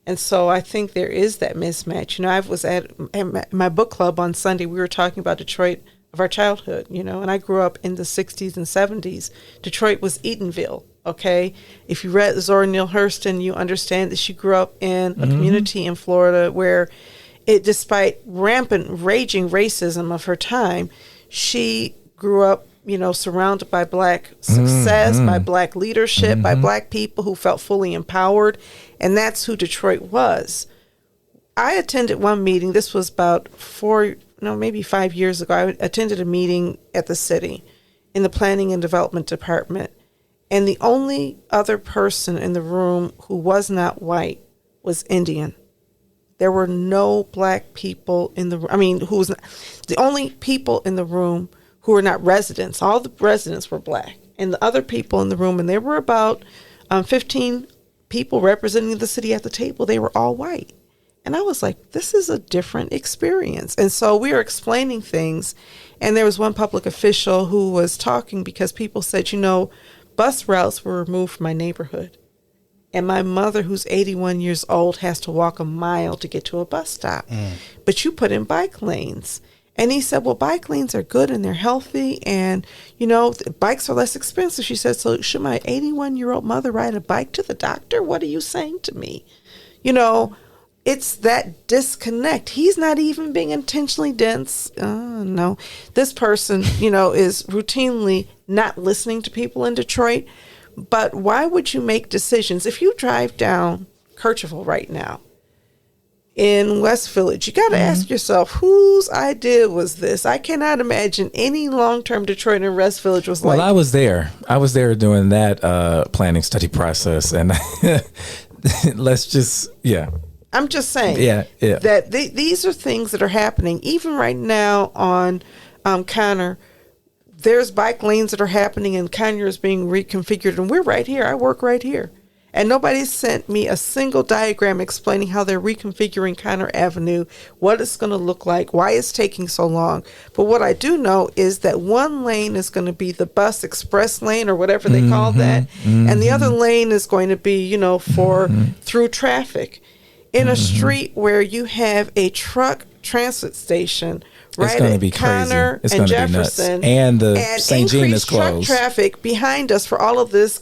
And so I think there is that mismatch. I was at my book club on Sunday. We were talking about Detroit of our childhood, and I grew up in the 60s and 70s. Detroit was Eatonville. Okay, if you read Zora Neale Hurston, you understand that she grew up in a community in Florida where despite rampant, raging racism of her time, she grew up, surrounded by Black success, by Black leadership, by Black people who felt fully empowered. And that's who Detroit was. I attended one meeting. This was about 5 years ago. I attended a meeting at the city in the Planning and Development Department. And the only other person in the room who was not white was Indian. There were no Black people in the room. The only people in the room who were not residents. All the residents were Black. And the other people in the room, and there were about 15 people representing the city at the table, they were all white. And I was like, this is a different experience. And so we were explaining things. And there was one public official who was talking because people said, bus routes were removed from my neighborhood. And my mother, who's 81 years old, has to walk a mile to get to a bus stop. But you put in bike lanes. And he said, well, bike lanes are good and they're healthy. And, bikes are less expensive. She said, so should my 81-year-old mother ride a bike to the doctor? What are you saying to me? it's that disconnect. He's not even being intentionally dense. No, this person, is routinely not listening to people in Detroit. But why would you make decisions? If you drive down Kercheval right now in West Village, you got to ask yourself, whose idea was this? I cannot imagine any long-term Detroit in West Village was like. Well, I was there. I was there during that planning study process, and let's just, I'm just saying that these are things that are happening even right now on Connor. There's bike lanes that are happening, and Connor is being reconfigured, and we're right here. I work right here. And nobody sent me a single diagram explaining how they're reconfiguring Connor Avenue, what it's going to look like, why it's taking so long. But what I do know is that one lane is going to be the bus express lane or whatever they call that. And the other lane is going to be, for through traffic. In a street where you have a truck transit station right at Connor and Jefferson, and the St. Jean is closed. Truck traffic behind us for all of this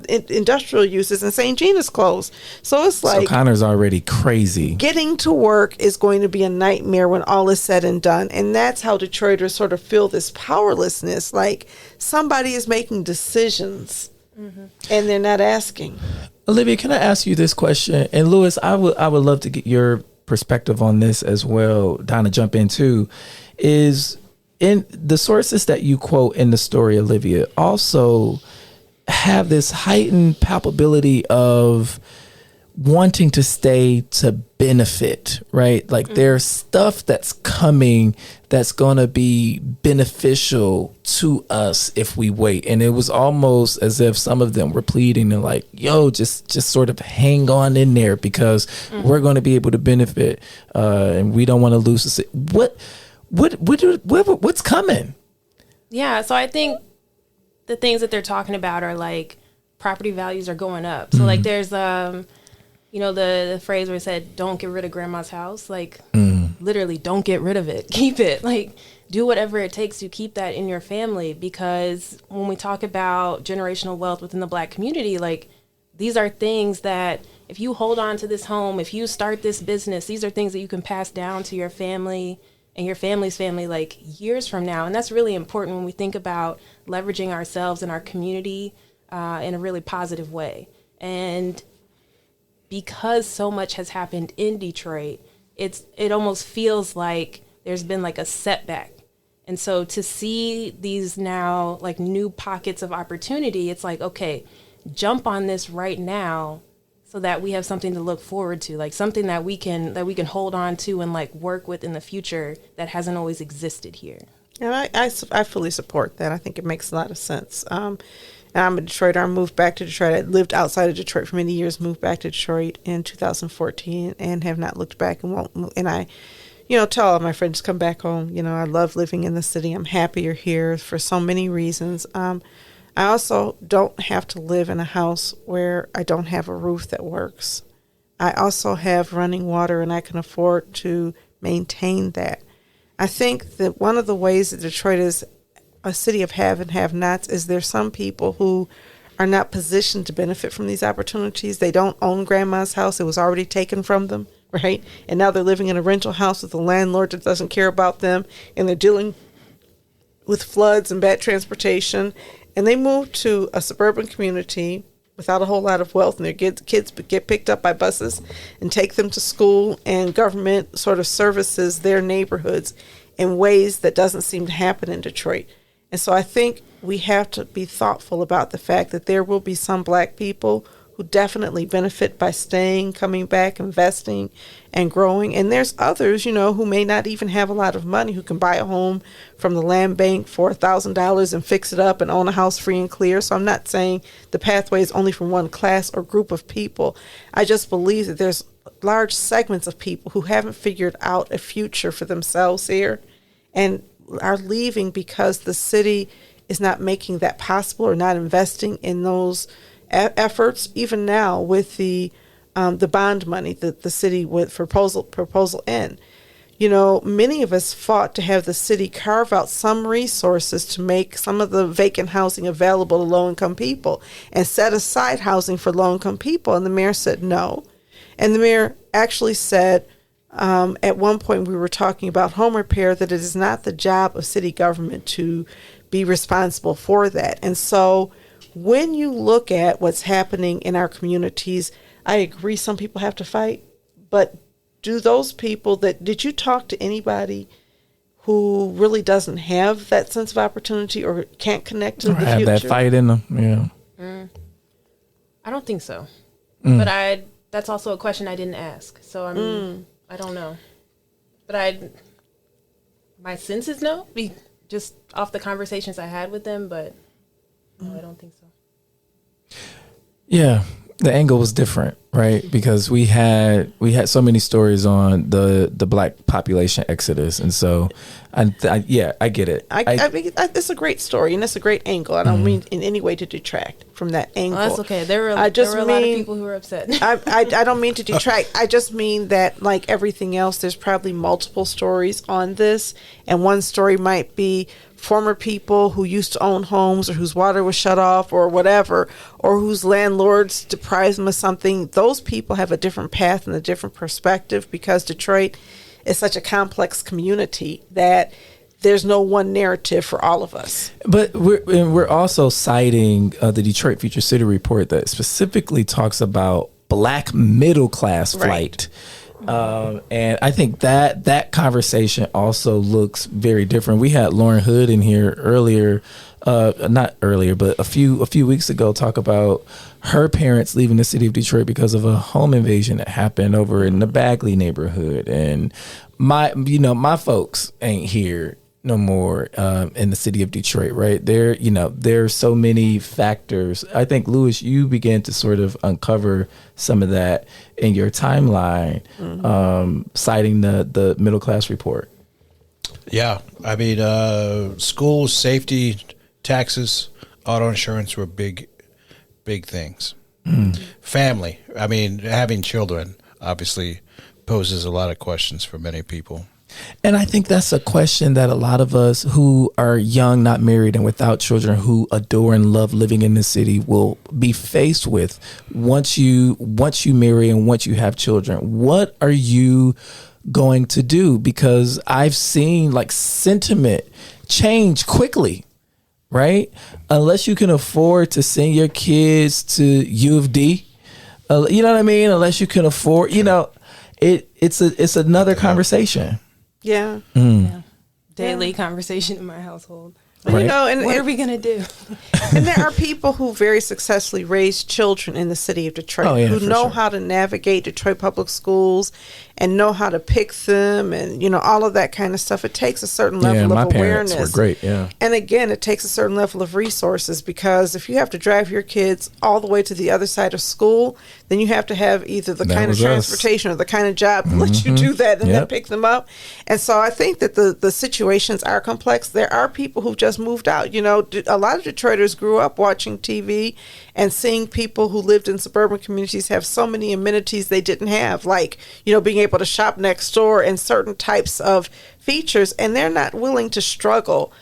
industrial uses, and St. Jean is closed. So it's like, so Connor's already crazy. Getting to work is going to be a nightmare when all is said and done, and that's how Detroiters sort of feel this powerlessness, like somebody is making decisions and they're not asking. Olivia, can I ask you this question? And Louis, I would love to get your perspective on this as well. Donna, jump in too. Is in the sources that you quote in the story, Olivia, also have this heightened palpability of wanting to stay to benefit, right? Like there's stuff that's coming that's going to be beneficial to us if we wait. And it was almost as if some of them were pleading and like, yo, just sort of hang on in there because we're going to be able to benefit and we don't want to lose the what's coming? Yeah, so I think the things that they're talking about are like property values are going up. So like there's the phrase where it said, don't get rid of grandma's house. Like, literally, don't get rid of it. Keep it. Like, do whatever it takes to keep that in your family. Because when we talk about generational wealth within the Black community, like, these are things that if you hold on to this home, if you start this business, these are things that you can pass down to your family and your family's family, like, years from now. And that's really important when we think about leveraging ourselves and our community in a really positive way. And because so much has happened in Detroit, it almost feels like there's been like a setback. And so to see these now like new pockets of opportunity, it's like, okay, jump on this right now so that we have something to look forward to, like something that we can hold on to and like work with in the future that hasn't always existed here. And I fully support that. I think it makes a lot of sense. And I'm a Detroiter. I moved back to Detroit. I lived outside of Detroit for many years, moved back to Detroit in 2014 and have not looked back and won't move. And I, tell all my friends, come back home. I love living in the city. I'm happier here for so many reasons. I also don't have to live in a house where I don't have a roof that works. I also have running water and I can afford to maintain that. I think that one of the ways that Detroit is a city of have and have nots is there's some people who are not positioned to benefit from these opportunities. They don't own grandma's house. It was already taken from them, right? And now they're living in a rental house with a landlord that doesn't care about them, and they're dealing with floods and bad transportation. And they move to a suburban community without a whole lot of wealth, and their kids get picked up by buses and take them to school, and government sort of services their neighborhoods in ways that doesn't seem to happen in Detroit. And so I think we have to be thoughtful about the fact that there will be some Black people who definitely benefit by staying, coming back, investing, and growing. And there's others, who may not even have a lot of money, who can buy a home from the land bank for $1,000 and fix it up and own a house free and clear. So I'm not saying the pathway is only for one class or group of people. I just believe that there's large segments of people who haven't figured out a future for themselves here and are leaving because the city is not making that possible or not investing in those efforts. Even now with the bond money that the city with proposal N, many of us fought to have the city carve out some resources to make some of the vacant housing available to low-income people and set aside housing for low-income people. And the mayor said no. And the mayor actually said at one point we were talking about home repair, that it is not the job of city government to be responsible for that. And so when you look at what's happening in our communities, I agree some people have to fight, but do those people did you talk to anybody who really doesn't have that sense of opportunity or can't connect to the have future? that fight in them? Yeah. I don't think so. But that's also a question I didn't ask. So I don't know. But my sense is no, just off the conversations I had with them, but no, I don't think so. Yeah. The angle was different, right? Because we had so many stories on the black population exodus, and so I get it. I mean, it's a great story and it's a great angle. I don't mean in any way to detract from that angle. Well, that's okay. There were a lot of people who were upset. I don't mean to detract. I just mean that, like everything else, there's probably multiple stories on this, and one story might be former people who used to own homes or whose water was shut off or whatever, or whose landlords deprived them of something. Those people have a different path and a different perspective, because Detroit is such a complex community that there's no one narrative for all of us. But we're also citing the Detroit Future City Report that specifically talks about black middle class flight. And I think that conversation also looks very different. We had Lauren Hood in here earlier, not earlier, but a few weeks ago, talk about her parents leaving the city of Detroit because of a home invasion that happened over in the Bagley neighborhood. And my folks ain't here no more in the city of Detroit, right? There's so many factors. I think, Louis, you began to sort of uncover some of that in your timeline, citing the middle class report. Yeah, I mean, schools, safety, taxes, auto insurance were big things. Family, I mean, having children obviously poses a lot of questions for many people. And I think that's a question that a lot of us who are young, not married, and without children, who adore and love living in the city, will be faced with once you marry and once you have children. What are you going to do? Because I've seen like sentiment change quickly, right? Unless you can afford to send your kids to U of D, you know what I mean? Unless you can afford, it's another conversation. Yeah. Daily conversation in my household. Right. And what are we going to do? And there are people who very successfully raise children in the city of Detroit who know how to navigate Detroit public schools and know how to pick them and, all of that kind of stuff. It takes a certain level of awareness. Parents were great, yeah. And again, it takes a certain level of resources, because if you have to drive your kids all the way to the other side of school, then you have to have either the kind of transportation or the kind of job to let you do that and then pick them up. And so I think that the situations are complex. There are people who've just moved out. A lot of Detroiters grew up watching TV and seeing people who lived in suburban communities have so many amenities they didn't have, like, being able to shop next door and certain types of features, and they're not willing to struggle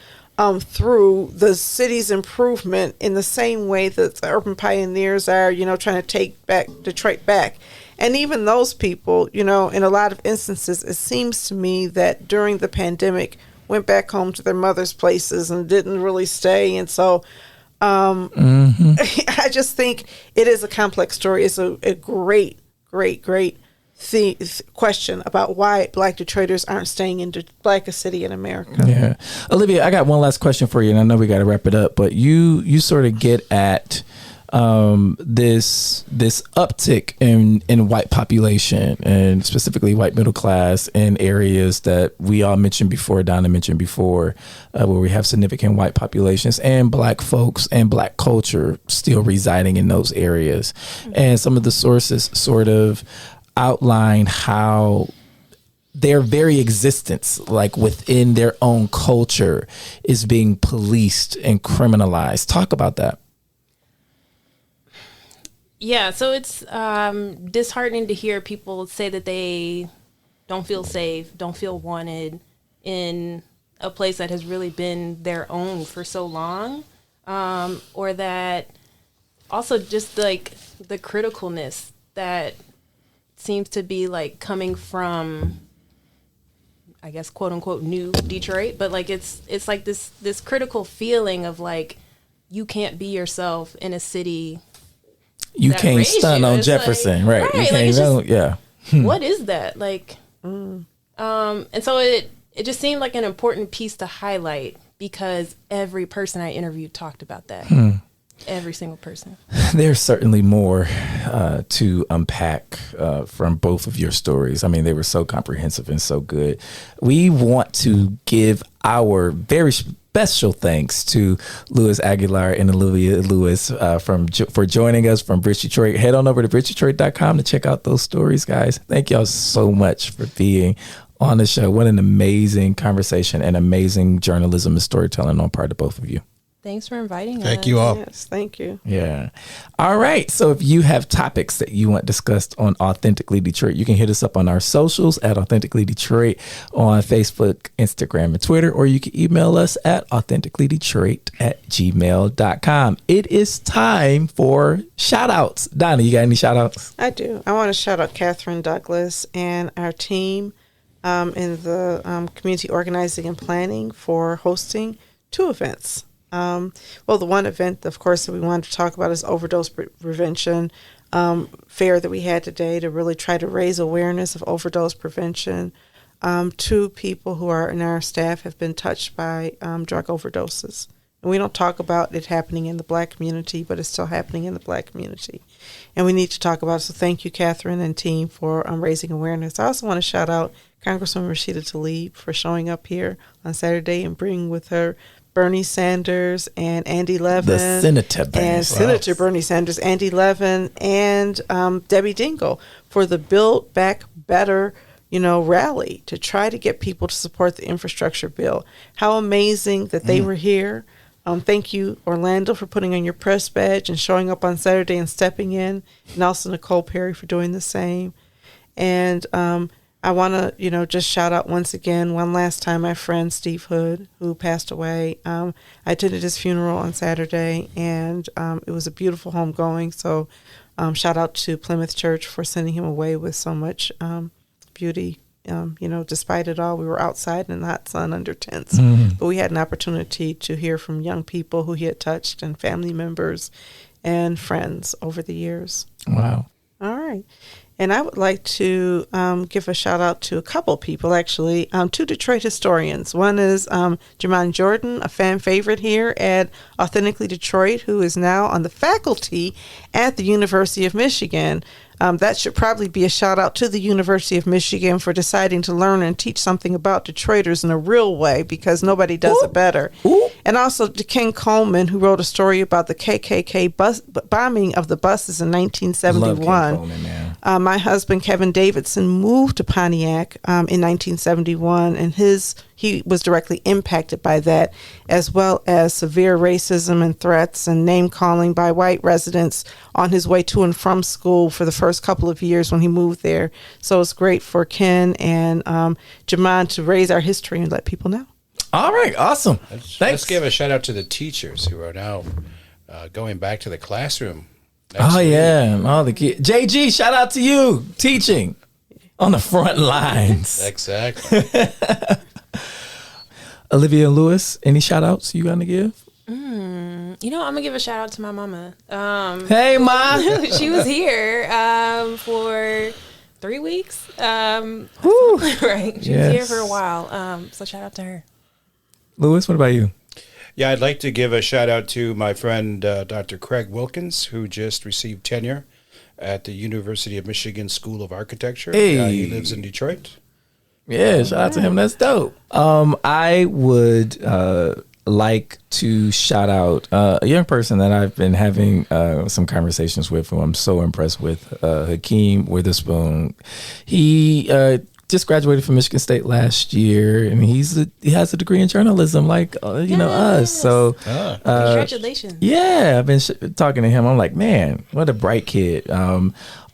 through the city's improvement in the same way that the urban pioneers are, trying to take back Detroit back. And even those people, in a lot of instances, it seems to me that during the pandemic went back home to their mother's places and didn't really stay. And so I just think it is a complex story. It's a great question about why Black Detroiters aren't staying in the blackest city in America. Yeah. Olivia, I got one last question for you, and I know we got to wrap it up, but you sort of get at this uptick in white population, and specifically white middle class, in areas that we all mentioned before, Donna mentioned before, where we have significant white populations and Black folks and Black culture still residing in those areas. And some of the sources sort of outline how their very existence, like within their own culture, is being policed and criminalized. Talk about that. Yeah, so it's disheartening to hear people say that they don't feel safe, don't feel wanted in a place that has really been their own for so long, or that also just like the criticalness that seems to be like coming from, I guess, quote unquote, new Detroit, but like it's like this critical feeling of like you can't be yourself in a city. You can't stun on Jefferson, like, right? You can't, like, just, yeah. What is that like? And so it just seemed like an important piece to highlight because every person I interviewed talked about that. Every single person. There's certainly more to unpack from both of your stories. I mean, they were so comprehensive and so good. We want to give our very special thanks to Louis Aguilar and Olivia Lewis for joining us from Bridge Detroit. Head on over to BridgeDetroit.com to check out those stories, guys. Thank y'all so much for being on the show. What an amazing conversation and amazing journalism and storytelling on part of both of you. Thanks for inviting us. Thank you all. Yes, thank you. Yeah. All right. So if you have topics that you want discussed on Authentically Detroit, you can hit us up on our socials at Authentically Detroit on Facebook, Instagram, and Twitter, or you can email us at authenticallydetroit@gmail.com. It is time for shout outs. Donna, you got any shout outs? I do. I want to shout out Catherine Douglas and our team in the community organizing and planning for hosting 2 events. Well, the one event, of course, that we wanted to talk about is overdose prevention fair that we had today to really try to raise awareness of overdose prevention. 2 people who are in our staff have been touched by drug overdoses. And we don't talk about it happening in the Black community, but it's still happening in the Black community. And we need to talk about it. So thank you, Catherine and team, for raising awareness. I also want to shout out Congresswoman Rashida Tlaib for showing up here on Saturday and bringing with her Bernie Sanders and Andy Levin. The Senator Bernie. And Senator Bernie Sanders, Andy Levin, and Debbie Dingell for the Build Back Better, rally to try to get people to support the infrastructure bill. How amazing that they were here. Thank you, Orlando, for putting on your press badge and showing up on Saturday and stepping in, and also Nicole Perry for doing the same. And I want to, just shout out once again, one last time, my friend Steve Hood, who passed away. I attended his funeral on Saturday, and it was a beautiful homegoing. So shout out to Plymouth Church for sending him away with so much beauty. Despite it all, we were outside in the hot sun under tents, but we had an opportunity to hear from young people who he had touched and family members and friends over the years. Wow. All right. And I would like to give a shout out to a couple people, actually, 2 Detroit historians. One is Jermon Jordan, a fan favorite here at Authentically Detroit, who is now on the faculty at the University of Michigan. That should probably be a shout out to the University of Michigan for deciding to learn and teach something about Detroiters in a real way, because nobody does it better. And also to Ken Coleman, who wrote a story about the KKK bombing of the buses in 1971. Love Ken Coleman, man. My husband, Kevin Davidson, moved to Pontiac in 1971, and he was directly impacted by that, as well as severe racism and threats and name-calling by white residents on his way to and from school for the first couple of years when he moved there. So it's great for Ken and Jermon to raise our history and let people know. All right. Awesome. Let's Thanks. give a shout out to the teachers who are now going back to the classroom. Oh, yeah. All the kids. JG, shout out to you. Teaching on the front lines. Exactly. Olivia and Lewis, any shout outs you going to give? I'm going to give a shout out to my mama. Hey, Ma. She was here for 3 weeks. Right. She was here for a while. So shout out to her. Lewis, what about you? Yeah, I'd like to give a shout out to my friend Dr. Craig Wilkins, who just received tenure at the University of Michigan School of Architecture. Hey. He lives in Detroit. Yeah, shout out to him. That's dope. I would like to shout out a young person that I've been having some conversations with, who I'm so impressed with, Hakeem Witherspoon. He just graduated from Michigan State last year, and he has a degree in journalism, like us. So congratulations. Yeah, I've been talking to him. I'm like, man, what a bright kid.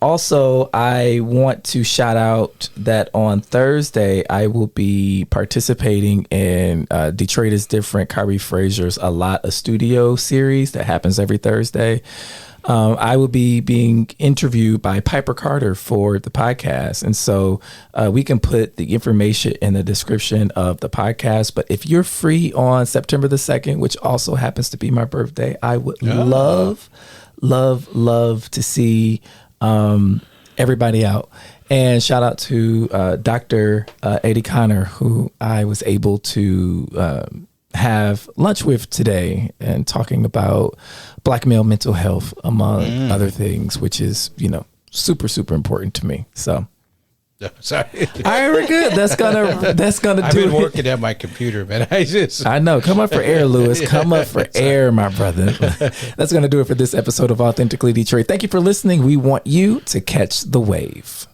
Also, I want to shout out that on Thursday, I will be participating in Detroit is Different, Kyrie Frazier's A Studio series that happens every Thursday. I will be being interviewed by Piper Carter for the podcast. And so we can put the information in the description of the podcast. But if you're free on September the 2nd, which also happens to be my birthday, I would love to see everybody out. And shout out to Dr. Eddie Connor, who I was able to have lunch with today, and talking about Black male mental health, among other things, which is, super, super important to me. So. Sorry. All right, we're good. That's gonna I've do been it. working at my computer, man. I know. Come up for air, Lewis. Come up for air, my brother. That's gonna do it for this episode of Authentically Detroit. Thank you for listening. We want you to catch the wave.